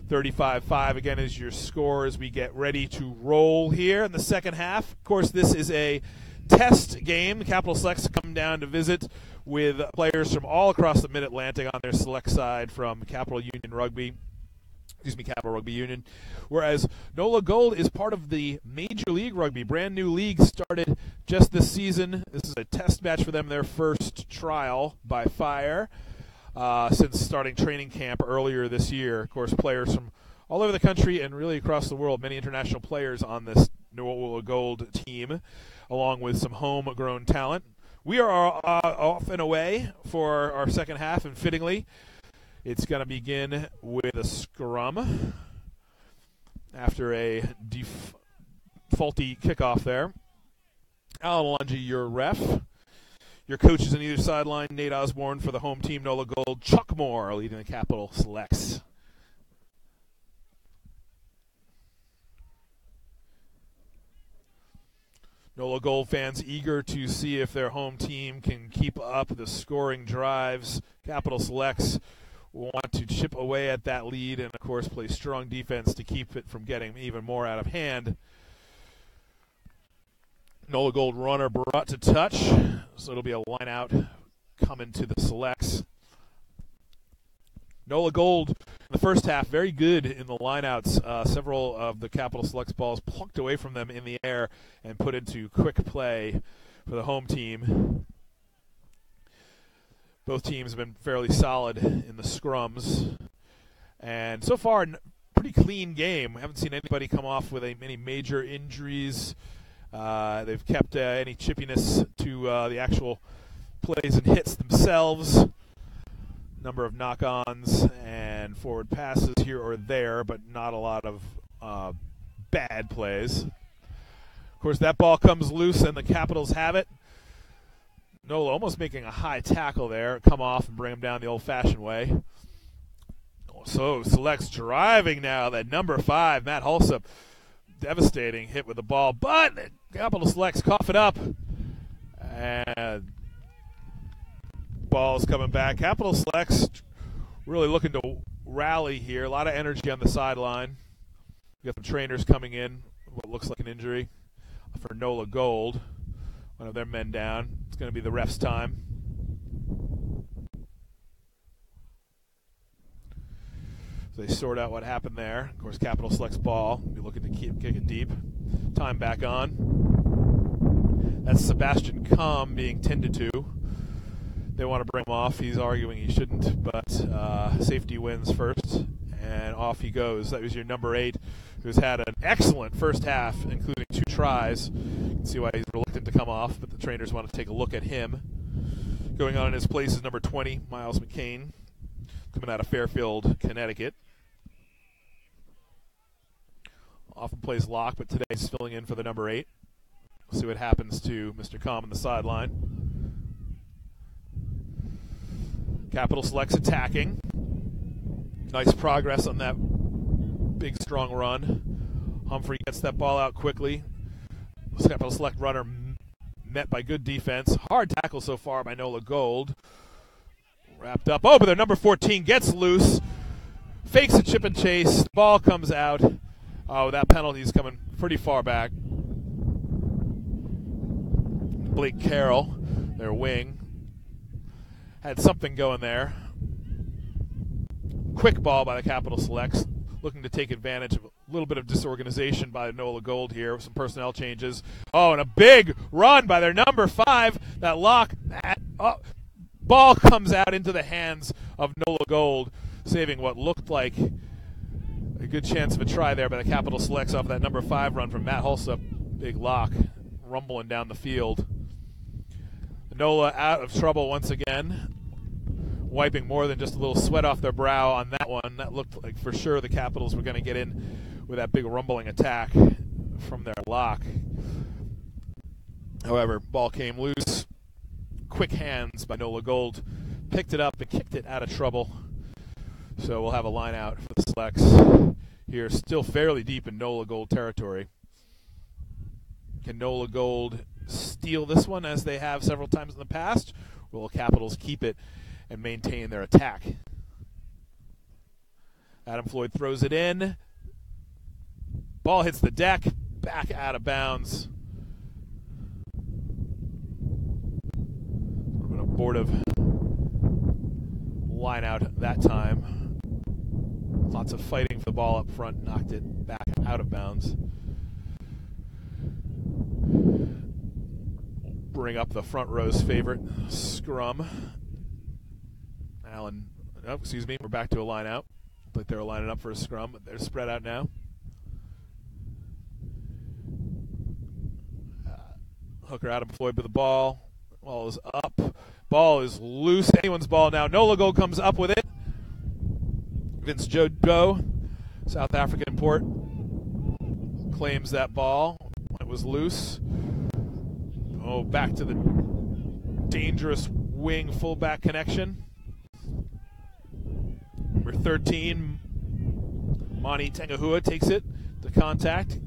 35-5 again is your score as we get ready to roll here in the second half. Of course, this is a test game. The Capital Selects come down to visit with players from all across the Mid-Atlantic on their select side from Capital Rugby Union, whereas NOLA Gold is part of the Major League Rugby, brand new league started just this season. This is a test match for them, their first trial by fire. since starting training camp earlier this year. Of course, players from all over the country and really across the world, many international players on this New Gold team, along with some homegrown talent. We are off and away for our second half, and fittingly, it's going to begin with a scrum after a faulty kickoff there. Alan Alonji, your ref. Your coaches on either sideline, Nate Osborne for the home team, NOLA Gold. Chuck Moore leading the Capital Selects. NOLA Gold fans eager to see if their home team can keep up the scoring drives. Capital Selects want to chip away at that lead and, of course, play strong defense to keep it from getting even more out of hand. NOLA Gold runner brought to touch, so it'll be a line out coming to the Selects. NOLA Gold in the first half, very good in the lineouts. Several of the Capital Selects balls plucked away from them in the air and put into quick play for the home team. Both teams have been fairly solid in the scrums. And so far, pretty clean game. We haven't seen anybody come off with any major injuries. They've kept any chippiness to the actual plays and hits themselves. Number of knock-ons and forward passes here or there, but not a lot of bad plays. Of course, that ball comes loose and the Capitals have it. NOLA almost making a high tackle there, come off and bring him down the old-fashioned way. So Selects driving now, that number 5, Matt Hulsup, devastating hit with the ball, but Capital Selects cough it up. And ball's coming back. Capital Selects really looking to rally here. A lot of energy on the sideline. We got the trainers coming in, what looks like an injury for NOLA Gold. One of their men down. It's going to be the ref's time. So they sort out what happened there. Of course, Capital Selects ball. Be looking to kick it deep. Time back on. That's Sebastian Comm being tended to. They want to bring him off. He's arguing he shouldn't, but safety wins first, and off he goes. That was your number 8, who's had an excellent first half, including 2 tries. You can see why he's reluctant to come off, but the trainers want to take a look at him. Going on in his place is number 20, Miles McCain, coming out of Fairfield, Connecticut. Often plays lock, but today he's filling in for the number 8. We'll see what happens to Mr. Comm on the sideline. Capital Selects attacking. Nice progress on that big, strong run. Humphrey gets that ball out quickly. Capital Select runner met by good defense. Hard tackle so far by NOLA Gold. Wrapped up. Oh, but their number 14 gets loose. Fakes a chip and chase. The ball comes out. Oh, that penalty is coming pretty far back. Blake Carroll, their wing, had something going there. Quick ball by the Capital Selects, looking to take advantage of a little bit of disorganization by NOLA Gold here with some personnel changes. Oh, and a big run by their number 5. That lock, ball comes out into the hands of NOLA Gold, saving what looked like a good chance of a try there by the Capital Selects off that number 5 run from Matt Hulsup. Big lock, rumbling down the field. NOLA out of trouble once again, wiping more than just a little sweat off their brow on that one. That looked like for sure the Capitals were going to get in with that big rumbling attack from their lock. However, ball came loose. Quick hands by NOLA Gold. Picked it up and kicked it out of trouble. So we'll have a line out for the Selects here, still fairly deep in NOLA Gold territory. Can NOLA Gold steal this one as they have several times in the past? Will Capitals keep it and maintain their attack? Adam Floyd throws it in. Ball hits the deck, back out of bounds. Sort of an abortive line out that time. Lots of fighting for the ball up front, knocked it back out of bounds. Bring up the front row's favorite, scrum. Allen, oh, excuse me, we're back to a line out. Looked like they were lining up for a scrum, but they're spread out now. Hooker Adam Floyd with the ball. Ball is up. Ball is loose. Anyone's ball now. Nola Gold comes up with it. Vince Jobo, South African import, claims that ball. It was loose. Oh, back to the dangerous wing fullback connection. Number 13, Mani Tengahua takes it to contact.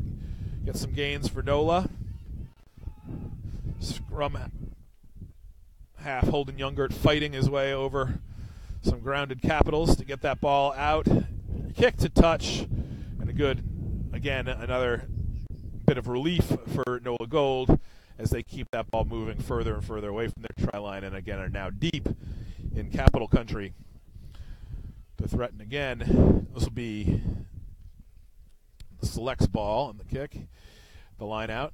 Gets some gains for Nola. Scrum half, Holden Youngert fighting his way over some grounded Capitals to get that ball out. Kick to touch, and a good, again, another bit of relief for Nola Gold as they keep that ball moving further and further away from their try line, and again are now deep in Capital country. To threaten again, this will be the Selects ball and the kick, the line out.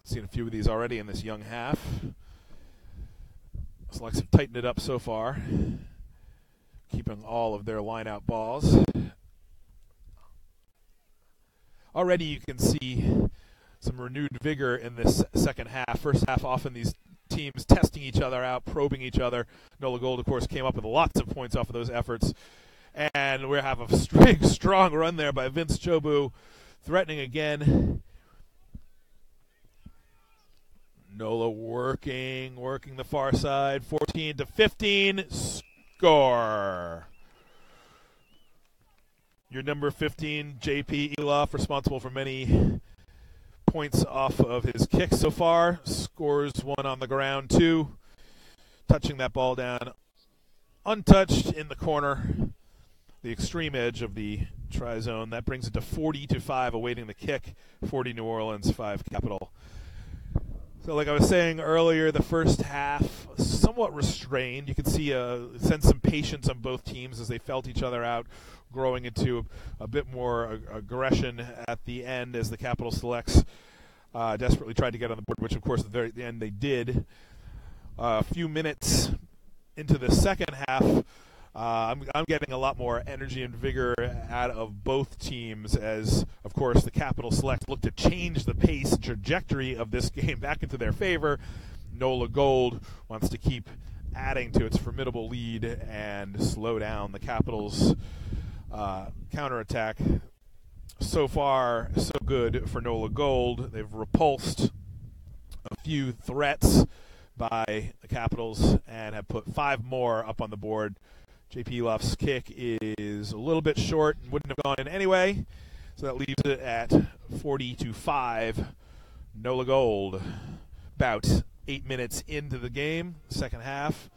Seen a few of these already in this young half. Selects have tightened it up so far, keeping all of their line-out balls. Already you can see some renewed vigor in this second half. First half, often these teams testing each other out, probing each other. Nola Gold, of course, came up with lots of points off of those efforts. And we have a strong run there by Vince Jobu, threatening again. Nola working the far side, 14-15, score. Your number 15, J.P. Eloff, responsible for many points off of his kicks so far, scores one on the ground, too, touching that ball down untouched in the corner, the extreme edge of the try zone. That brings it to 40-5, awaiting the kick, 40 New Orleans, 5 Capital. So like I was saying earlier, the first half somewhat restrained. You could sense some patience on both teams as they felt each other out, growing into a bit more aggression at the end as the Capital Selects desperately tried to get on the board, which of course at the very end they did. A few minutes into the second half, I'm getting a lot more energy and vigor out of both teams as, of course, the Capital Select look to change the pace and trajectory of this game back into their favor. Nola Gold wants to keep adding to its formidable lead and slow down the Capitals' counterattack. So far, so good for Nola Gold. They've repulsed a few threats by the Capitals and have put 5 more up on the board. J.P. Eloff's kick is a little bit short and wouldn't have gone in anyway, so that leaves it at 40-5. Nola Gold, about 8 minutes into the game, second half.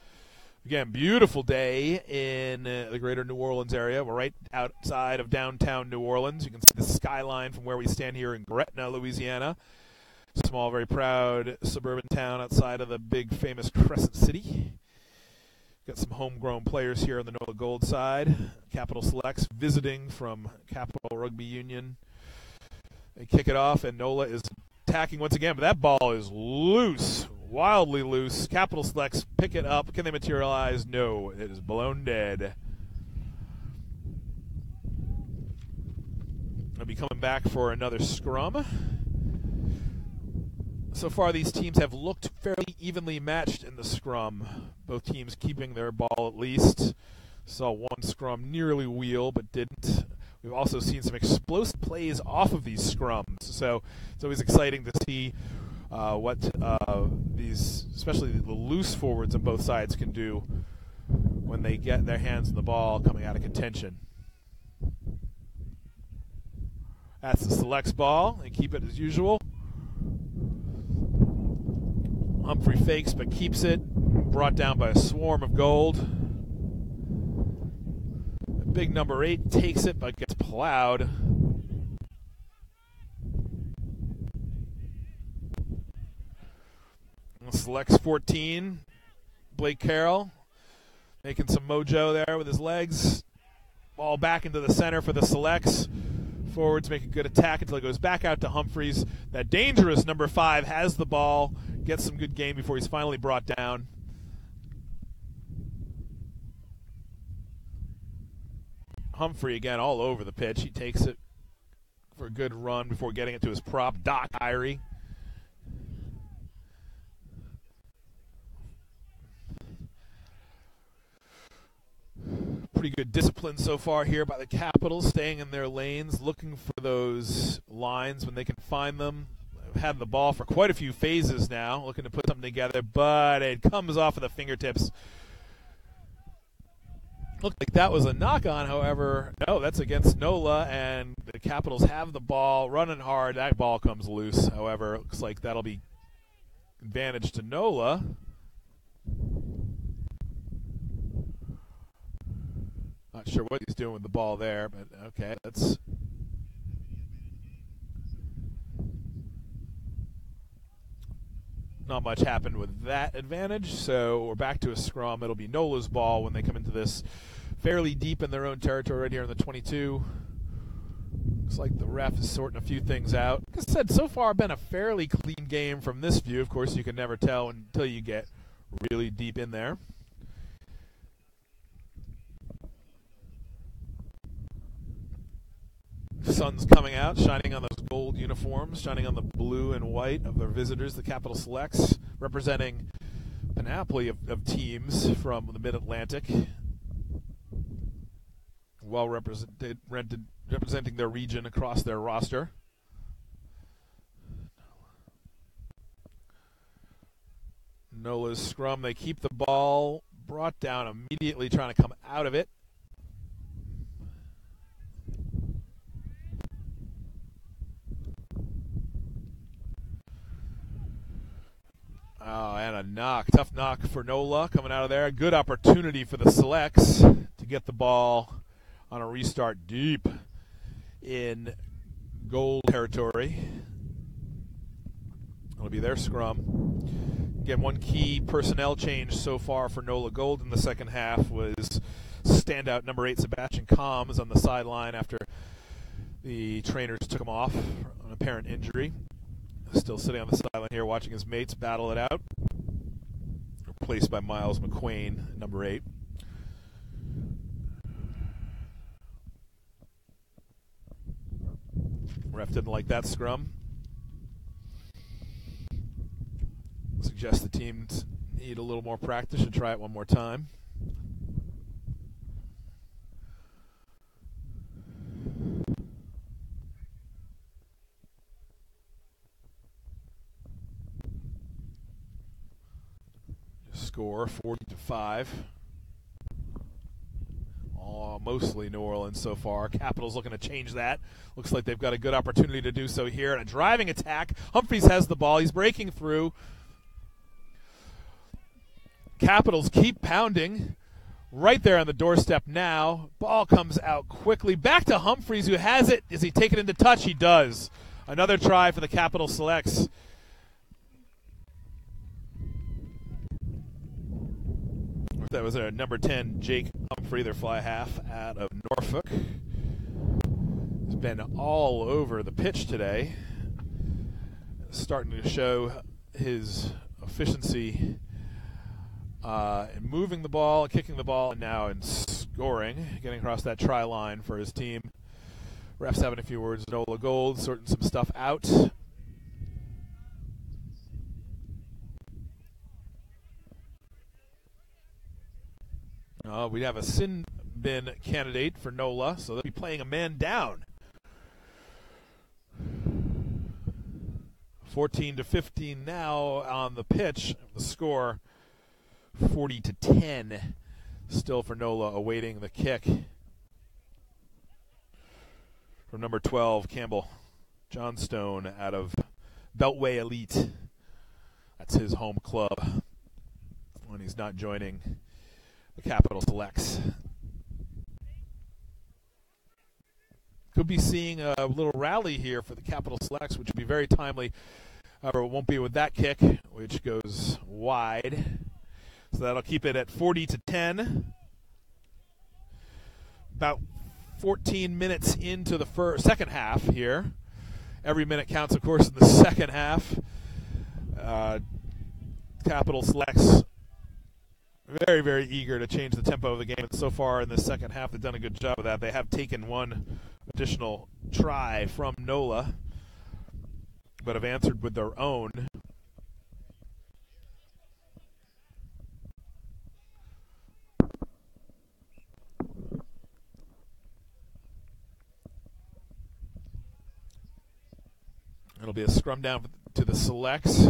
Again, beautiful day in the greater New Orleans area. We're right outside of downtown New Orleans. You can see the skyline from where we stand here in Gretna, Louisiana. Small, very proud suburban town outside of the big, famous Crescent City. Got some homegrown players here on the Nola Gold side. Capital Selects visiting from Capital Rugby Union. They kick it off, and Nola is attacking once again, but that ball is loose, wildly loose. Capital Selects pick it up. Can they materialize? No, it is blown dead. They'll be coming back for another scrum. So far, these teams have looked fairly evenly matched in the scrum. Both teams keeping their ball at least. Saw one scrum nearly wheel, but didn't. We've also seen some explosive plays off of these scrums. So it's always exciting to see what these, especially the loose forwards on both sides, can do when they get their hands on the ball coming out of contention. That's the Selects ball. They keep it as usual. Humphrey fakes but keeps it. Brought down by a swarm of Gold. The big number 8 takes it but gets plowed. Selects 14. Blake Carroll making some mojo there with his legs. Ball back into the center for the Selects. Forwards make a good attack until it goes back out to Humphreys. That dangerous number 5 has the ball, gets some good game before he's finally brought down. Humphrey again all over the pitch. He takes it for a good run before getting it to his prop, Doc Irie. Pretty good discipline so far here by the Capitals, staying in their lanes, looking for those lines when they can find them. They've had the ball for quite a few phases now, looking to put something together, but it comes off of the fingertips. Looked like that was a knock-on, however. No, that's against Nola, and the Capitals have the ball, running hard. That ball comes loose, however. It looks like that'll be advantage to Nola. Not sure what he's doing with the ball there, but okay, that's... Not much happened with that advantage, so we're back to a scrum. It'll be Nola's ball when they come into this fairly deep in their own territory right here in the 22. Looks like the ref is sorting a few things out. Like I said, so far been a fairly clean game from this view. Of course, you can never tell until you get really deep in there. Sun's coming out, shining on those gold uniforms, shining on the blue and white of their visitors, the Capital Selects, representing a panoply of teams from the Mid-Atlantic, well representing their region across their roster. Nola's scrum, they keep the ball, brought down immediately, trying to come out of it. Oh, and a knock. Tough knock for Nola coming out of there. Good opportunity for the Selects to get the ball on a restart deep in goal territory. It'll be their scrum. Again, one key personnel change so far for Nola Gold in the second half was standout number 8 Sebastian Combs on the sideline after the trainers took him off for an apparent injury. Still sitting on the sideline here watching his mates battle it out. Replaced by Miles McQuain, number 8. Ref didn't like that scrum. Suggests the teams need a little more practice and try it one more time. Score 40-5. Mostly New Orleans so far. Capitals looking to change that. Looks like they've got a good opportunity to do so here. And a driving attack. Humphreys has the ball. He's breaking through. Capitals keep pounding. Right there on the doorstep now. Ball comes out quickly. Back to Humphreys, who has it. Does he take it into touch? He does. Another try for the Capital Selects. That was our number 10, Jake Humphrey, their fly half out of Norfolk. He's been all over the pitch today. Starting to show his efficiency in moving the ball, kicking the ball, and now in scoring, getting across that try line for his team. Refs having a few words. Nola Gold sorting some stuff out. We have a sin bin candidate for Nola, so they'll be playing a man down. 14-15 now on the pitch. The score 40-10. Still for Nola, awaiting the kick from number 12, Campbell Johnstone out of Beltway Elite. That's his home club when he's not joining the Capital Selects. Could be seeing a little rally here for the Capital Selects, which would be very timely. However, it won't be with that kick, which goes wide. So that'll keep it at 40-10. About 14 minutes into the second half here. Every minute counts, of course, in the second half. Capital Selects very, very eager to change the tempo of the game. And so far in the second half, they've done a good job of that. They have taken one additional try from NOLA, but have answered with their own. It'll be a scrum down to the Selects.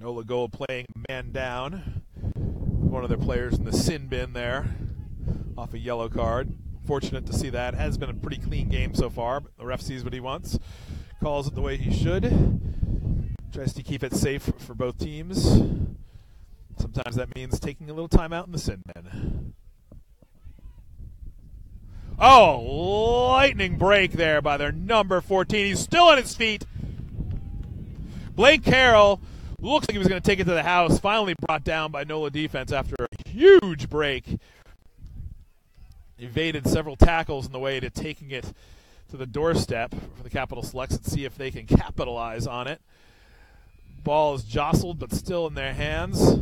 Nola Gold playing man down. One of their players in the sin bin there, off a yellow card. Fortunate to see that. Has been a pretty clean game so far, but the ref sees what he wants. Calls it the way he should. Tries to keep it safe for both teams. Sometimes that means taking a little time out in the sin bin. Oh, lightning break there by their number 14. He's still on his feet. Blake Carroll looks like he was going to take it to the house. Finally brought down by NOLA defense after a huge break. Evaded several tackles on the way to taking it to the doorstep for the Capital Selects and see if they can capitalize on it. Ball is jostled but still in their hands.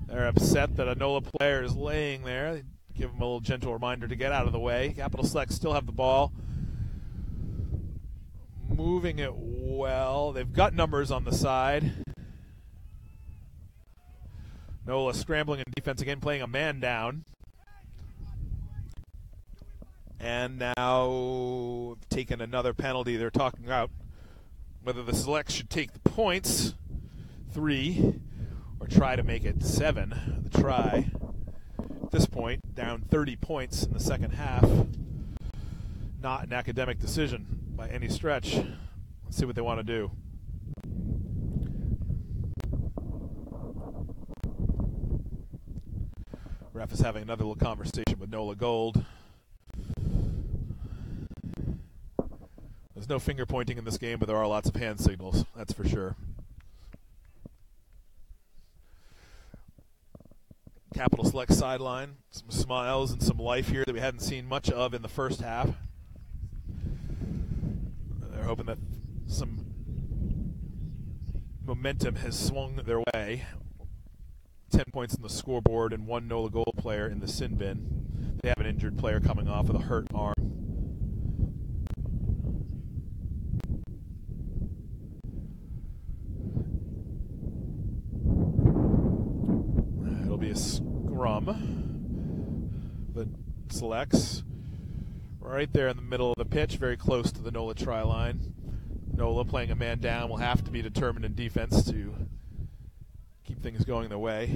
They're upset that a NOLA player is laying there. They give them a little gentle reminder to get out of the way. Capital Selects still have the ball. Moving it well. They've got numbers on the side. NOLA scrambling in defense again, playing a man down. And now taking another penalty. They're talking about whether the Selects should take the points, 3, or try to make it 7. The try, at this point, down 30 points in the second half. Not an academic decision by any stretch. Let's see what they want to do. Ref is having another little conversation with NOLA Gold. There's no finger pointing in this game, but there are lots of hand signals, that's for sure. Capital Select sideline, some smiles and some life here that we hadn't seen much of in the first half. They're hoping that some momentum has swung their way. 10 points in the scoreboard and 1 NOLA Gold player in the sin bin. They have an injured player coming off with a hurt arm. It'll be a scrum. The Selects right there in the middle of the pitch, very close to the NOLA try line. NOLA playing a man down will have to be determined in defense to keep things going their way.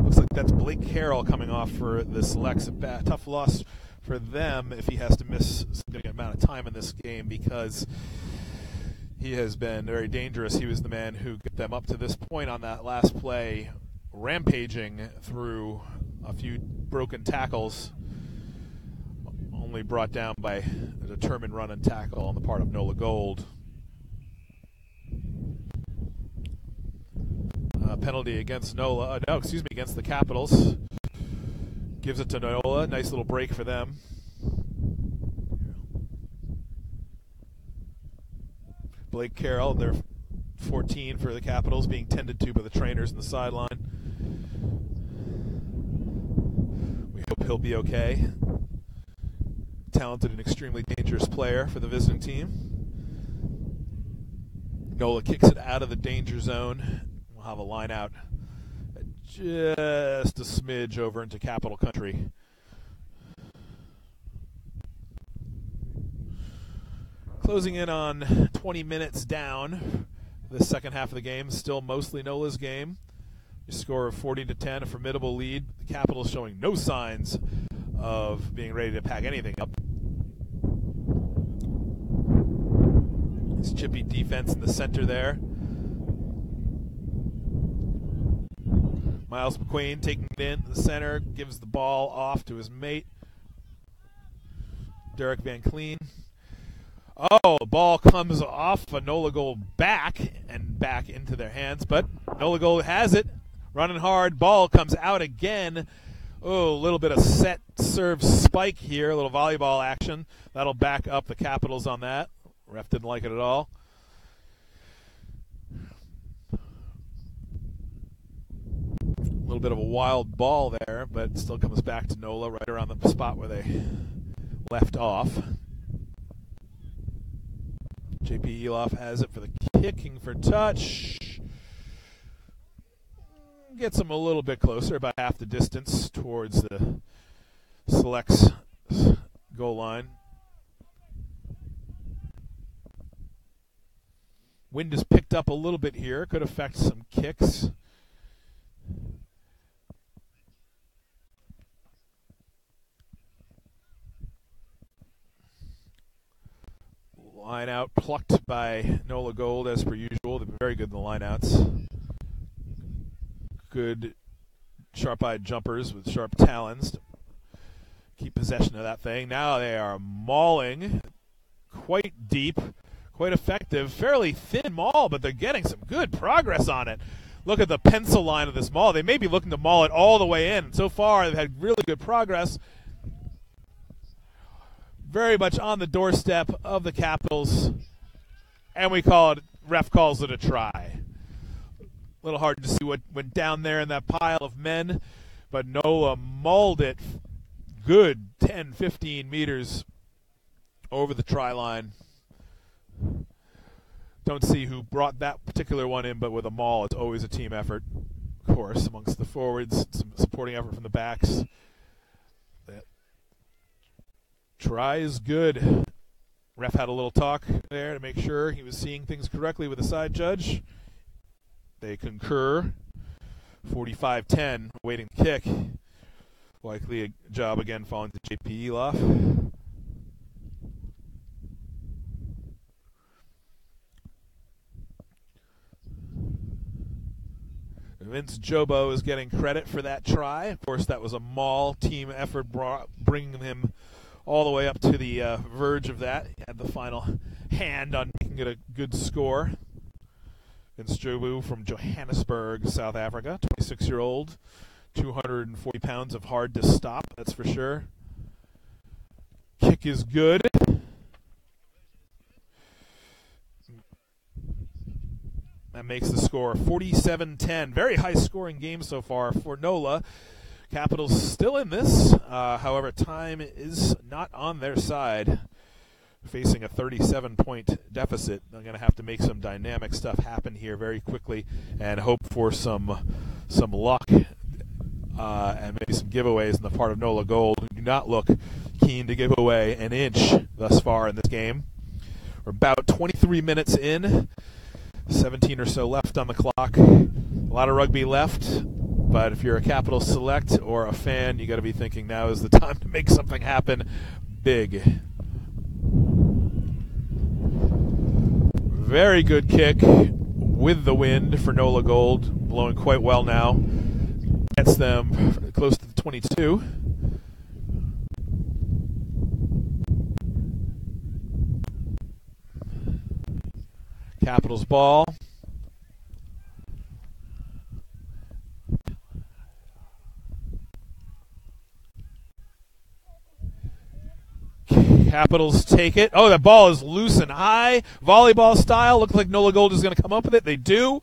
Looks like that's Blake Carroll coming off for the Selects. A tough loss for them if he has to miss a significant amount of time in this game because he has been very dangerous. He was the man who got them up to this point on that last play, rampaging through a few broken tackles, only brought down by a determined run and tackle on the part of NOLA Gold. Penalty against NOLA, against the Capitals. Gives it to NOLA, nice little break for them. Blake Carroll, their 14 for the Capitals, being tended to by the trainers in the sideline. We hope he'll be okay. Talented and extremely dangerous player for the visiting team. NOLA kicks it out of the danger zone. We'll have a line out just a smidge over into Capital Country. Closing in on 20 minutes down the second half of the game, still mostly NOLA's game. A score of 40-10, a formidable lead. The Capitals showing no signs of being ready to pack anything up. It's chippy defense in the center there. Miles McQueen taking it in the center, gives the ball off to his mate, Derek Van Cleen. Oh, the ball comes off a Nola goal back and back into their hands, but Nola goal has it, running hard. Ball comes out again. Oh, a little bit of set serve spike here, a little volleyball action. That'll back up the Capitals on that. Ref didn't like it at all. A little bit of a wild ball there, but it still comes back to Nola right around the spot where they left off. JP Eloff has it for the kicking for touch. Gets him a little bit closer, about half the distance towards the Selects goal line. Wind has picked up a little bit here. Could affect some kicks. Line out plucked by Nola Gold as per usual. They've been very good in the lineouts. Good sharp-eyed jumpers with sharp talons to keep possession of that thing. Now they are mauling quite deep, quite effective, fairly thin maul, but they're getting some good progress on it. Look at the pencil line of this maul. They may be looking to maul it all the way in. So far, they've had really good progress. Very much on the doorstep of the Capitals, and ref calls it a try. A little hard to see what went down there in that pile of men, but Nola mauled it good 10, 15 meters over the try line. Don't see who brought that particular one in, but with a maul, it's always a team effort, of course, amongst the forwards, some supporting effort from the backs. Try is good. Ref had a little talk there to make sure he was seeing things correctly with the side judge. They concur. 45-10, waiting the kick. Likely a job again falling to JP Eloff. Vince Jobo is getting credit for that try. Of course, that was a maul team effort, bringing him all the way up to the verge of that. He had the final hand on making it a good score. Vince Jobu from Johannesburg, South Africa, 26-year-old, 240 pounds of hard to stop, that's for sure. Kick is good. That makes the score 47-10. Very high-scoring game so far for Nola. Capitals still in this. However, time is not on their side. Facing a 37-point deficit, they're going to have to make some dynamic stuff happen here very quickly and hope for some luck and maybe some giveaways on the part of Nola Gold, who do not look keen to give away an inch thus far in this game. We're about 23 minutes in, 17 or so left on the clock. A lot of rugby left. But if you're a Capital Select or a fan, you got to be thinking now is the time to make something happen big. Very good kick with the wind for Nola Gold, blowing quite well now. Gets them close to the 22. Capitals ball. Capitals take it. Oh, that ball is loose and high. Volleyball style. Looks like Nola Gold is going to come up with it. They do.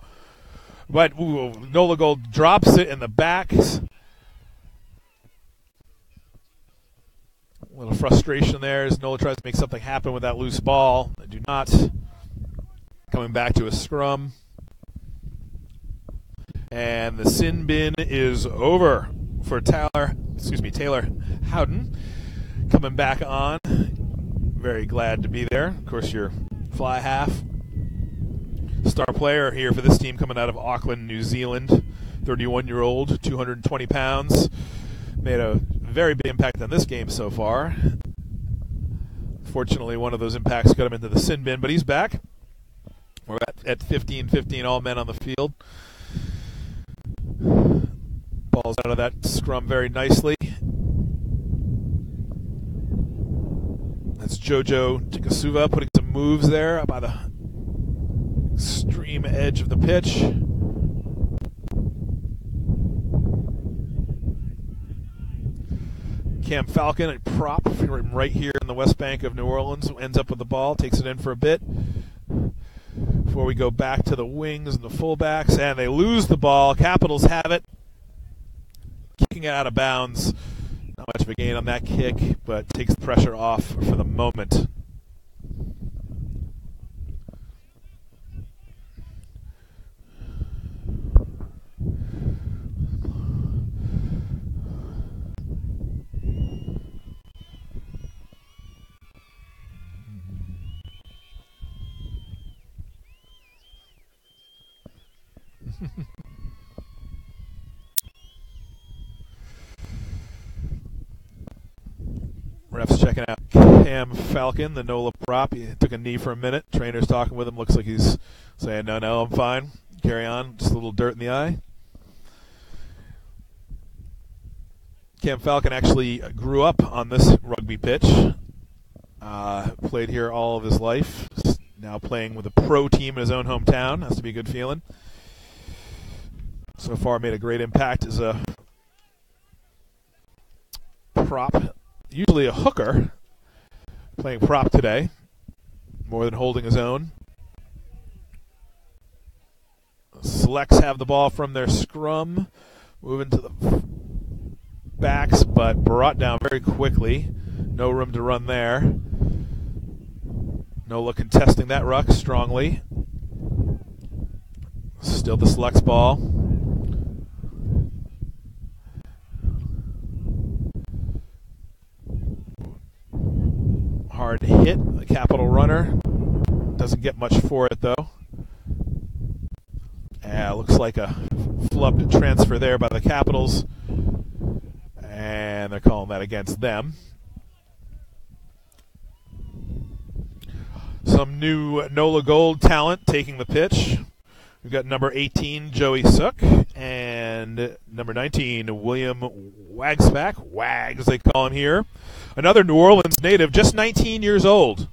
But Nola Gold drops it in the back. A little frustration there as Nola tries to make something happen with that loose ball. They do not. Coming back to a scrum. And the sin bin is over for Taylor Howden. Coming back on. Very glad to be there. Of course, your fly half. Star player here for this team coming out of Auckland, New Zealand. 31-year-old, 220 pounds. Made a very big impact on this game so far. Fortunately, one of those impacts got him into the sin bin, but he's back. We're at 15-15, all men on the field. Falls out of that scrum very nicely. That's Jojo Tikasuva putting some moves there by the extreme edge of the pitch. Cam Falcon, a prop from right here in the West Bank of New Orleans, ends up with the ball, takes it in for a bit. Before we go back to the wings and the fullbacks, and they lose the ball. Capitals have it. Kicking it out of bounds. Not much of a gain on that kick, but takes the pressure off for the moment. Ref's checking out Cam Falcon, the NOLA prop. He took a knee for a minute. Trainer's talking with him. Looks like he's saying, no, I'm fine. Carry on. Just a little dirt in the eye. Cam Falcon actually grew up on this rugby pitch. Played here all of his life. Now playing with a pro team in his own hometown. Has to be a good feeling. So far made a great impact as a prop. Usually a hooker, playing prop today, more than holding his own. Selects have the ball from their scrum, moving to the backs, but brought down very quickly. No room to run there. Nola contesting that ruck strongly. Still the Selects ball. Hard hit, the Capital runner. Doesn't get much for it, though. Looks like a flubbed transfer there by the Capitals. And they're calling that against them. Some new NOLA Gold talent taking the pitch. We've got number 18, Joey Sook, and number 19, William Wagsback. Wags, they call him here. Another New Orleans native, just 19 years old.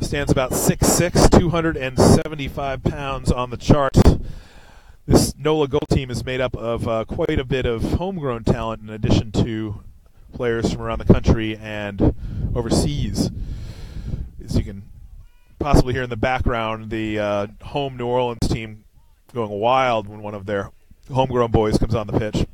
Stands about 6'6", 275 pounds on the charts. This NOLA Gold team is made up of quite a bit of homegrown talent in addition to players from around the country and overseas. As you can possibly hear in the background, the home New Orleans team going wild when one of their homegrown boys comes on the pitch.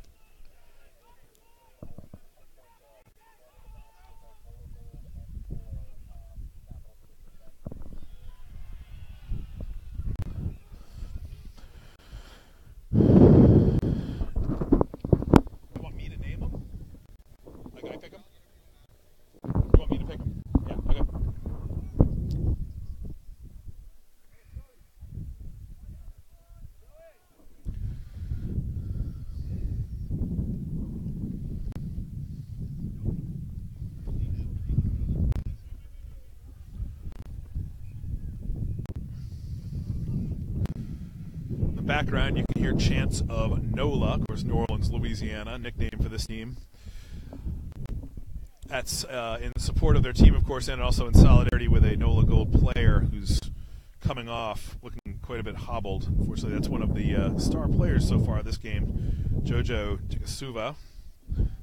You want me to name them? Can I pick them? You want me to pick them? Yeah, okay. Background, you can hear chants of NOLA, of course, New Orleans, Louisiana, nickname for this team. That's in support of their team, of course, and also in solidarity with a NOLA Gold player who's coming off, looking quite a bit hobbled. Unfortunately, that's one of the star players so far this game, Jojo Tikasuva.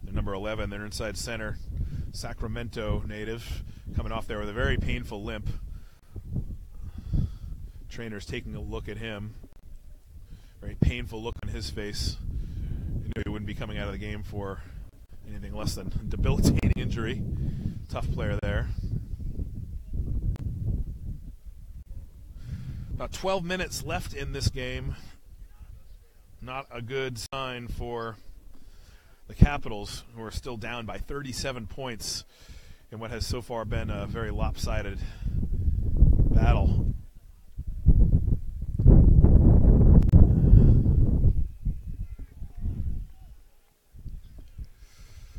They're number 11. They're inside center, Sacramento native, coming off there with a very painful limp. Trainer's taking a look at him. Very painful look on his face. You knew he wouldn't be coming out of the game for anything less than a debilitating injury. Tough player there. About 12 minutes left in this game. Not a good sign for the Capitals, who are still down by 37 points in what has so far been a very lopsided battle.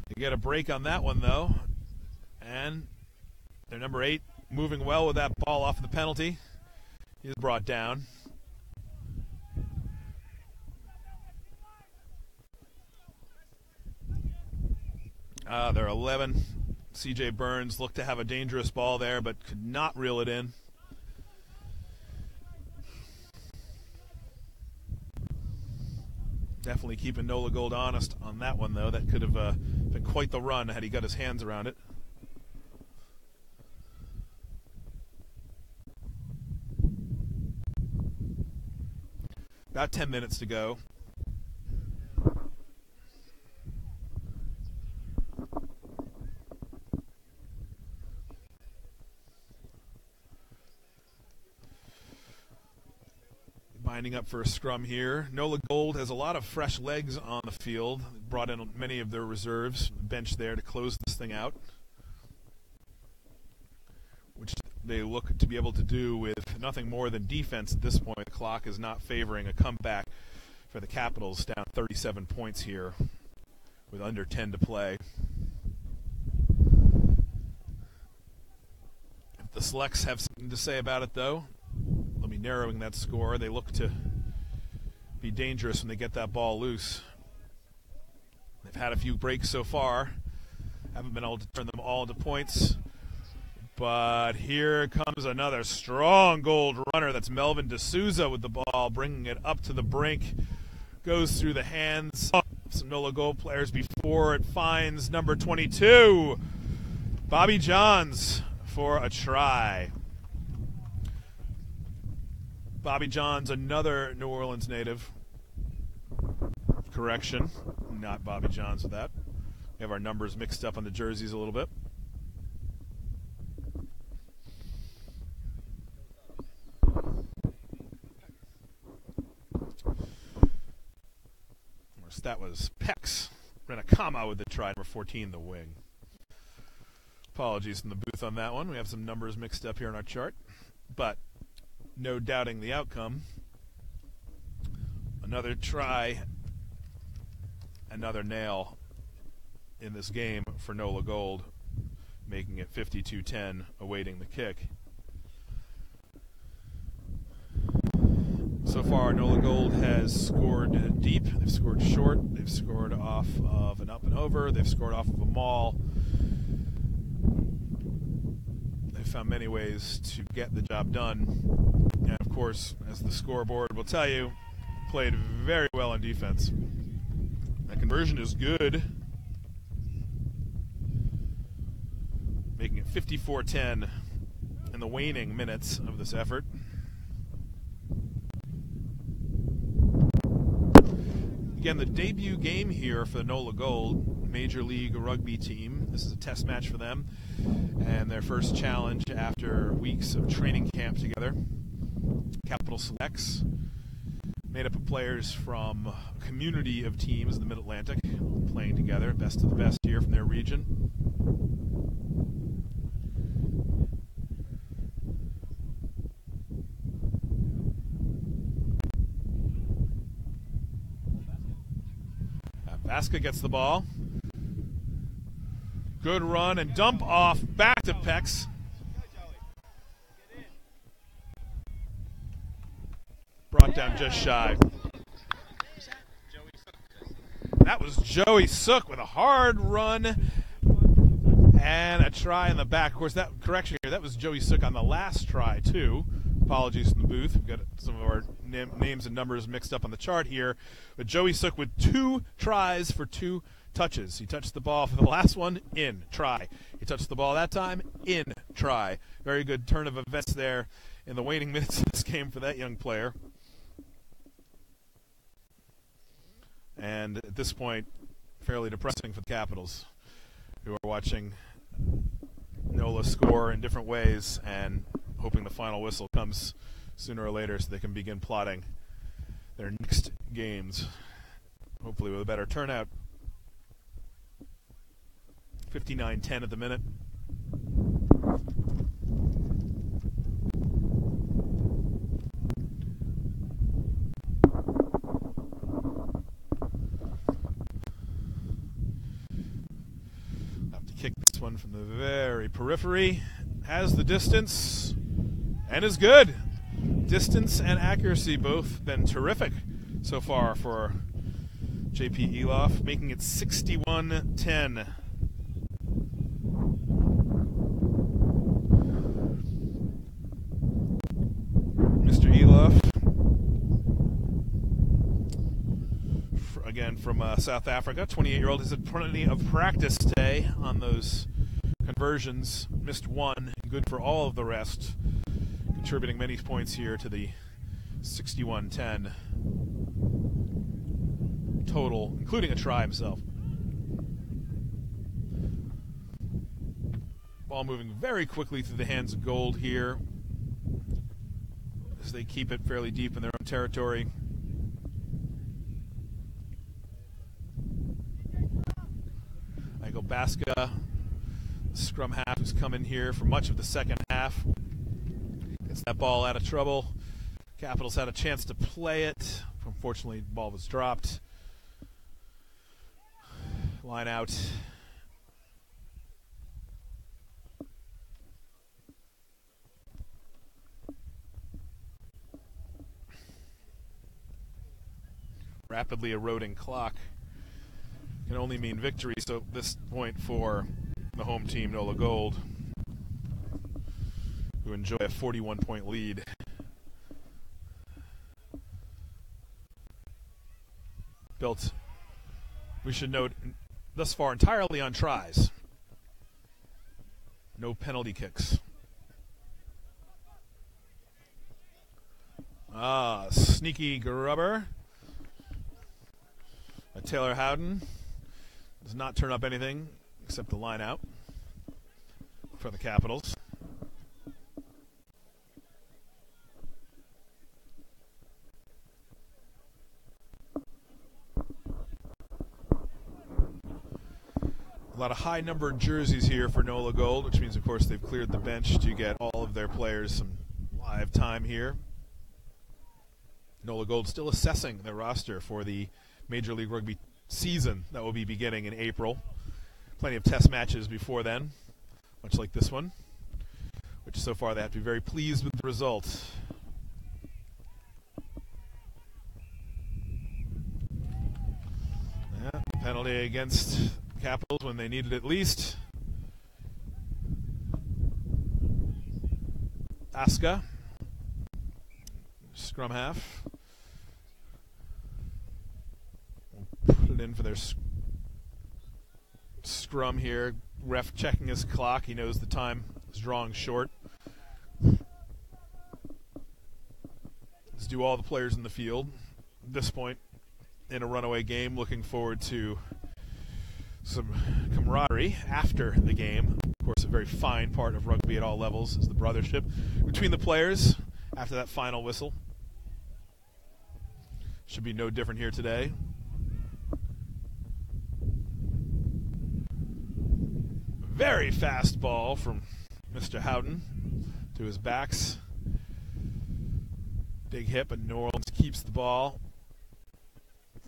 You get a break on that one, though. And their number 8 moving well with that ball off the penalty. He's brought down. They're 11. C.J. Burns looked to have a dangerous ball there, but could not reel it in. Definitely keeping Nola Gold honest on that one, though. That could have been quite the run had he got his hands around it. About 10 minutes to go. Binding up for a scrum here. Nola Gold has a lot of fresh legs on the field. Brought in many of their reserves, bench there to close this thing out, which they look to be able to do with nothing more than defense at this point. The clock is not favoring a comeback for the Capitals, down 37 points here with under 10 to play. If the Selects have something to say about it, though, they'll be narrowing that score. They look to be dangerous when they get that ball loose. They've had a few breaks so far. Haven't been able to turn them all into points. But here comes another strong Gold runner. That's Melvin D'Souza with the ball, bringing it up to the brink. Goes through the hands of some Nola Gold players before it finds number 22, Bobby Johns, for a try. Bobby Johns, another New Orleans native. Correction, not Bobby Johns with that. We have our numbers mixed up on the jerseys a little bit. That was Pex Renakama with the try, number 14, the wing. Apologies from the booth on that one. We have some numbers mixed up here on our chart, but no doubting the outcome. Another try, another nail in this game for Nola Gold, making it 52-10, awaiting the kick. So far, Nola Gold has scored deep. They've scored short. They've scored off of an up and over. They've scored off of a maul. They've found many ways to get the job done. And, of course, as the scoreboard will tell you, played very well on defense. That conversion is good, making it 54-10 in the waning minutes of this effort. Again, the debut game here for the Nola Gold Major League Rugby team. This is a test match for them and their first challenge after weeks of training camp together. Capital Selects, made up of players from a community of teams in the Mid-Atlantic playing together, best of the best here from their region. Vasca gets the ball. Good run and dump off back to Pex. Brought down just shy. That was Joey Sook with a hard run and a try in the back. Of course, that correction here, that was Joey Sook on the last try, too. Apologies from the booth. We've got some of our names and numbers mixed up on the chart here. But Joey Sook with 2 tries for 2 touches. He touched the ball for the last one, in, try. He touched the ball that time, in, try. Very good turn of events there in the waning minutes of this game for that young player. And at this point, fairly depressing for the Capitals, who are watching Nola score in different ways and hoping the final whistle comes sooner or later so they can begin plotting their next games, hopefully with a better turnout. 59-10 at the minute. Have to kick this one from the very periphery. Has the distance and is good. Distance and accuracy both been terrific so far for JP Eloff, making it 61-10. South Africa. 28-year-old has had plenty of practice today on those conversions. Missed one, and good for all of the rest. Contributing many points here to the 61-10 total, including a try himself. Ball moving very quickly through the hands of Gold here as they keep it fairly deep in their own territory. Michael Baska, scrum half, who's come in here for much of the second half. Gets that ball out of trouble. Capitals had a chance to play it. Unfortunately, the ball was dropped. Line out. Rapidly eroding clock can only mean victory, so at this point for the home team, Nola Gold, who enjoy a 41-point lead. Built, we should note, thus far entirely on tries. No penalty kicks. Sneaky grubber. Taylor Howden does not turn up anything except the line out for the Capitals. A lot of high-numbered jerseys here for Nola Gold, which means, of course, they've cleared the bench to get all of their players some live time here. Nola Gold still assessing their roster for the Major League Rugby season that will be beginning in April. Plenty of test matches before then, much like this one, which so far they have to be very pleased with the result. Yeah, penalty against Capitals when they needed it least. Aska, scrum half. Put it in for their scrum here. Ref checking his clock. He knows the time is drawing short. Let's do all the players in the field. At this point in a runaway game, looking forward to some camaraderie after the game. Of course, a very fine part of rugby at all levels is the brothership between the players after that final whistle. Should be no different here today. Very fast ball from Mr. Howden to his backs. Big hit, but New Orleans keeps the ball.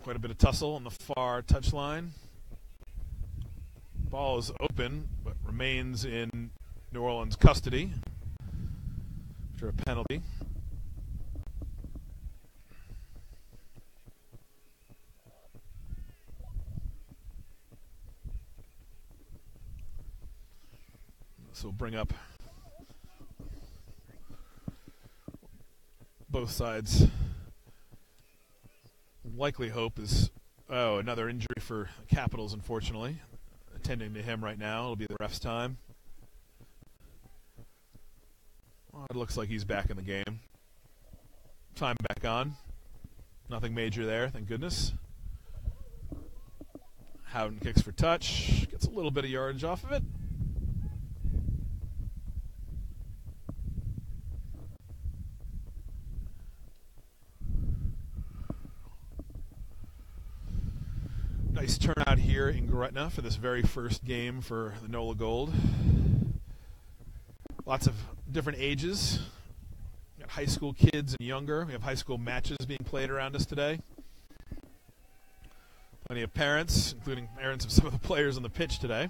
Quite a bit of tussle on the far touchline. Ball is open, but remains in New Orleans custody after a penalty. This will bring up both sides. Likely hope is, another injury for Capitals, unfortunately. Attending to him right now. It'll be the ref's time. Well, it looks like he's back in the game. Time back on. Nothing major there, thank goodness. Howden kicks for touch. Gets a little bit of yardage off of it. Nice turnout here in Gretna for this very first game for the Nola Gold. Lots of different ages. We got high school kids and younger. We have high school matches being played around us today. Plenty of parents, including parents of some of the players on the pitch today.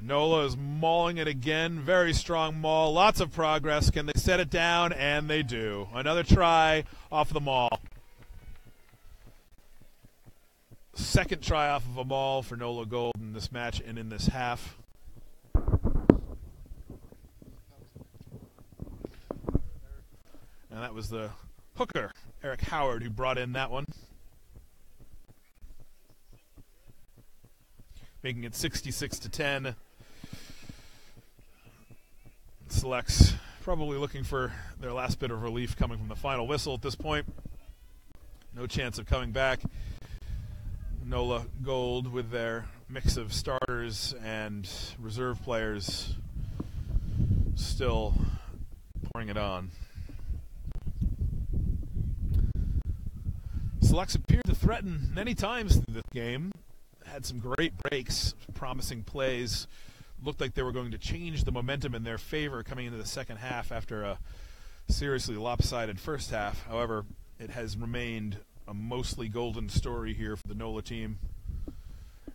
Nola is mauling it again. Very strong maul. Lots of progress. Can they set it down? And they do. Another try off the maul. Second try off of a maul for Nola Gold in this match and in this half. And that was the hooker Eric Howard who brought in that one. Making it 66-10. Selects probably looking for their last bit of relief coming from the final whistle at this point. No chance of coming back. NOLA Gold with their mix of starters and reserve players still pouring it on. Selects appeared to threaten many times through this game. Had some great breaks, promising plays. Looked like they were going to change the momentum in their favor coming into the second half after a seriously lopsided first half. However, it has remained a mostly golden story here for the NOLA team.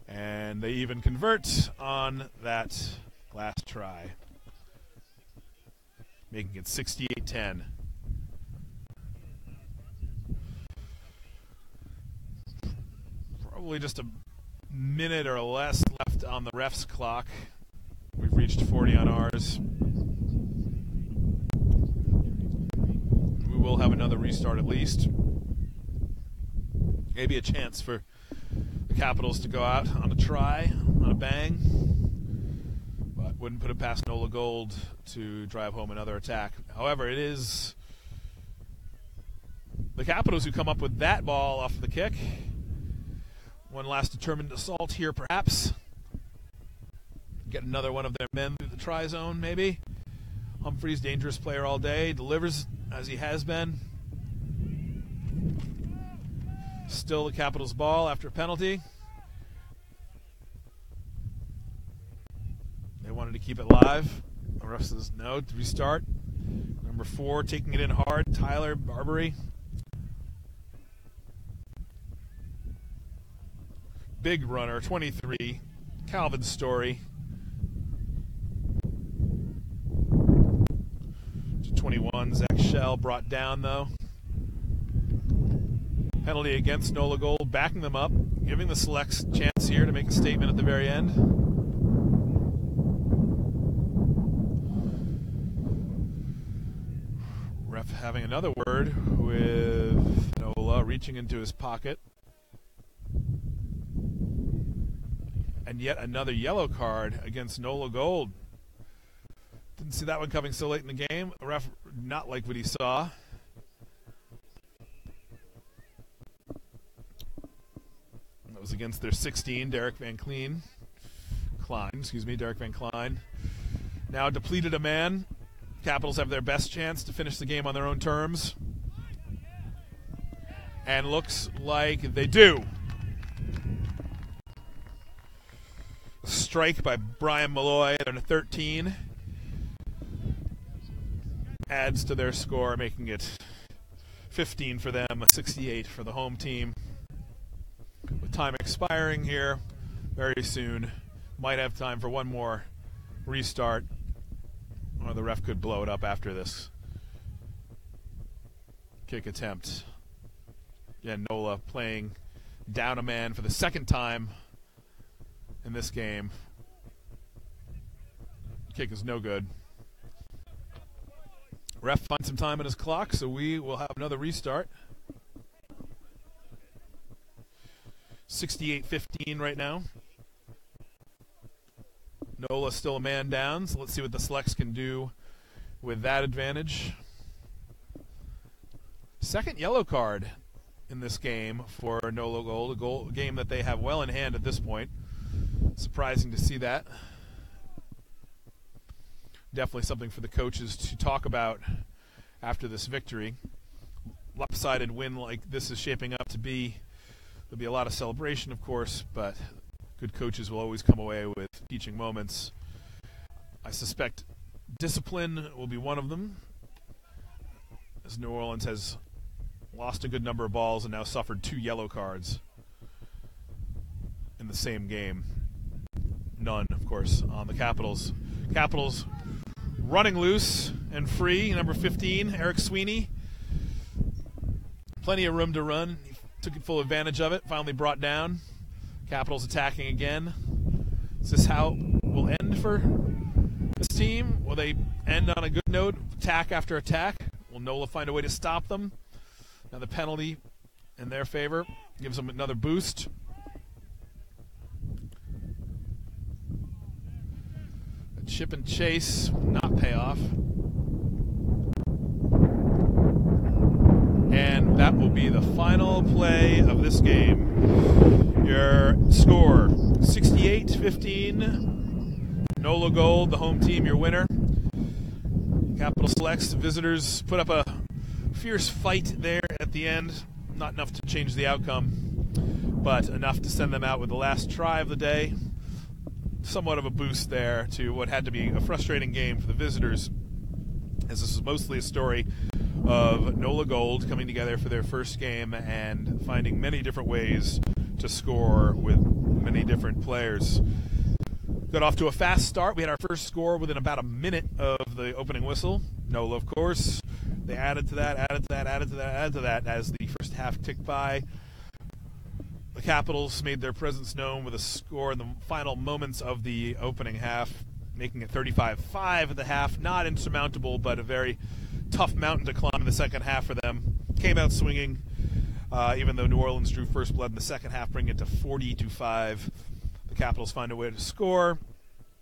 And they even convert on that last try, making it 68-10. Probably just a minute or less left on the ref's clock. We've reached 40 on ours. We will have another restart at least. Maybe a chance for the Capitals to go out on a try, on a bang. But wouldn't put it past NOLA Gold to drive home another attack. However, it is the Capitals who come up with that ball off the kick. One last determined assault here, perhaps. Get another one of their men through the try zone, maybe. Humphrey's dangerous player all day. Delivers as he has been. Still the Capitals' ball after a penalty. They wanted to keep it live. The ref says no to restart. Number 4 taking it in hard. Tyler Barbary. Big runner, 23. Calvin Story. 21. Zach Shell brought down, though. Penalty against NOLA Gold, backing them up, giving the Selects a chance here to make a statement at the very end. Ref having another word with NOLA, reaching into his pocket. And yet another yellow card against NOLA Gold. Didn't see that one coming so late in the game. The ref not like what he saw. That was against their 16, Derek Van Klein. Now depleted a man. Capitals have their best chance to finish the game on their own terms. And looks like they do. Strike by Brian Malloy at a 13. Adds to their score, making it 15 for them, 68 for the home team. With time expiring here very soon, might have time for one more restart, or the ref could blow it up after this kick attempt. Again, NOLA playing down a man for the second time in this game. Kick is no good. Ref finds some time on his clock, so we will have another restart. 68-15 right now. NOLA still a man down, so let's see what the Selects can do with that advantage. Second yellow card in this game for NOLA Gold, a game that they have well in hand at this point. Surprising to see that. Definitely something for the coaches to talk about after this victory. Lopsided win like this is shaping up to be. There'll be a lot of celebration, of course, but good coaches will always come away with teaching moments. I suspect discipline will be one of them, as New Orleans has lost a good number of balls and now suffered 2 yellow cards in the same game. None, of course, on the Capitals. Capitals running loose and free. Number 15, Eric Sweeney. Plenty of room to run. He took full advantage of it. Finally brought down. Capitals attacking again. Is this how it will end for this team? Will they end on a good note? Attack after attack? Will NOLA find a way to stop them? Now the penalty in their favor gives them another boost. A chip and chase will not pay off. And that will be the final play of this game. Your score, 68-15. NOLA Gold, the home team, your winner. Capital Selects, the visitors, put up a fierce fight there at the end. Not enough to change the outcome, but enough to send them out with the last try of the day. Somewhat of a boost there to what had to be a frustrating game for the visitors, as this is mostly a story of NOLA Gold coming together for their first game and finding many different ways to score with many different players. Got off to a fast start. We had our first score within about a minute of the opening whistle. NOLA, of course. They added to that as the first half ticked by. The Capitals made their presence known with a score in the final moments of the opening half, making it 35-5 at the half. Not insurmountable, but a very tough mountain to climb in the second half for them. Came out swinging, even though New Orleans drew first blood in the second half, bringing it to 40-5. The Capitals find a way to score,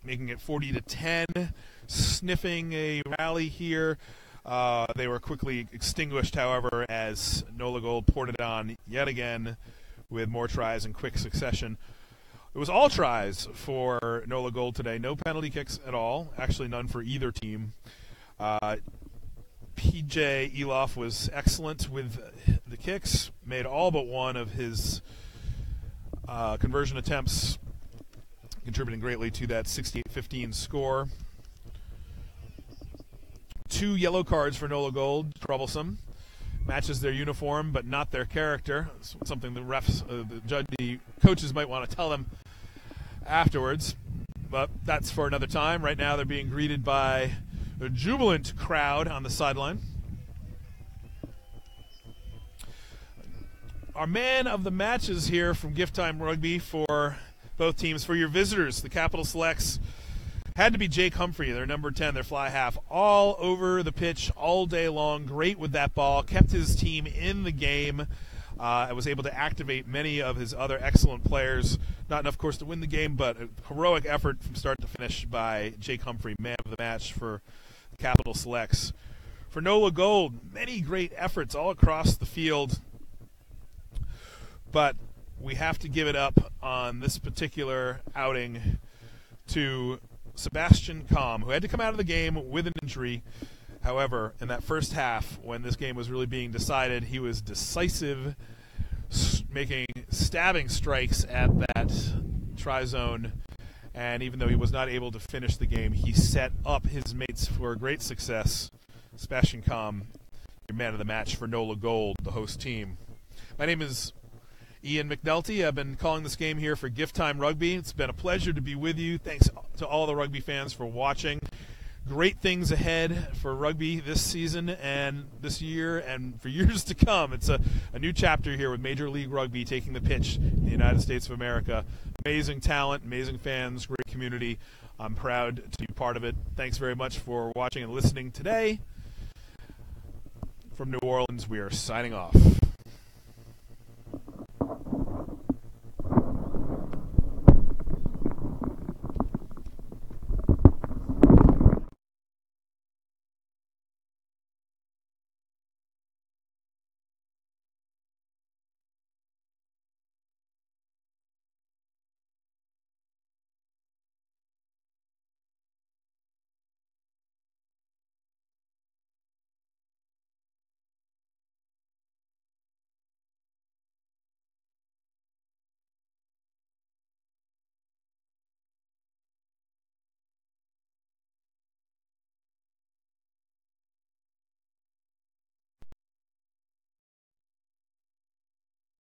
making it 40-10, sniffing a rally here. They were quickly extinguished, however, as NOLA Gold poured it on yet again with more tries in quick succession. It was all tries for NOLA Gold today. No penalty kicks at all. Actually, none for either team. PJ Eloff was excellent with the kicks, made all but one of his conversion attempts, contributing greatly to that 68-15 score. 2 yellow cards for NOLA Gold, troublesome. Matches their uniform, but not their character. It's something the refs, the coaches might want to tell them afterwards. But that's for another time. Right now they're being greeted by a jubilant crowd on the sideline. Our man of the matches here from GiftTime Rugby for both teams. For your visitors, the Capital Selects, had to be Jake Humphrey, their number 10, their fly half, all over the pitch all day long. Great with that ball. Kept his team in the game. Was able to activate many of his other excellent players. Not enough, of course, to win the game, but a heroic effort from start to finish by Jake Humphrey, man of the match for Capital Selects. For NOLA Gold, many great efforts all across the field, but we have to give it up on this particular outing to Sebastian Kalm, who had to come out of the game with an injury. However, in that first half, when this game was really being decided, he was decisive, making stabbing strikes at that try zone. And even though he was not able to finish the game, he set up his mates for great success. Sebastian Kalm, your man of the match for NOLA Gold, the host team. My name is Ian McNulty. I've been calling this game here for GiftTime Rugby. It's been a pleasure to be with you. Thanks to all the rugby fans for watching. Great things ahead for rugby this season and this year and for years to come. It's a new chapter here with Major League Rugby taking the pitch in the United States of America. Amazing talent, amazing fans, great community. I'm proud to be part of it. Thanks very much for watching and listening today. From New Orleans, we are signing off.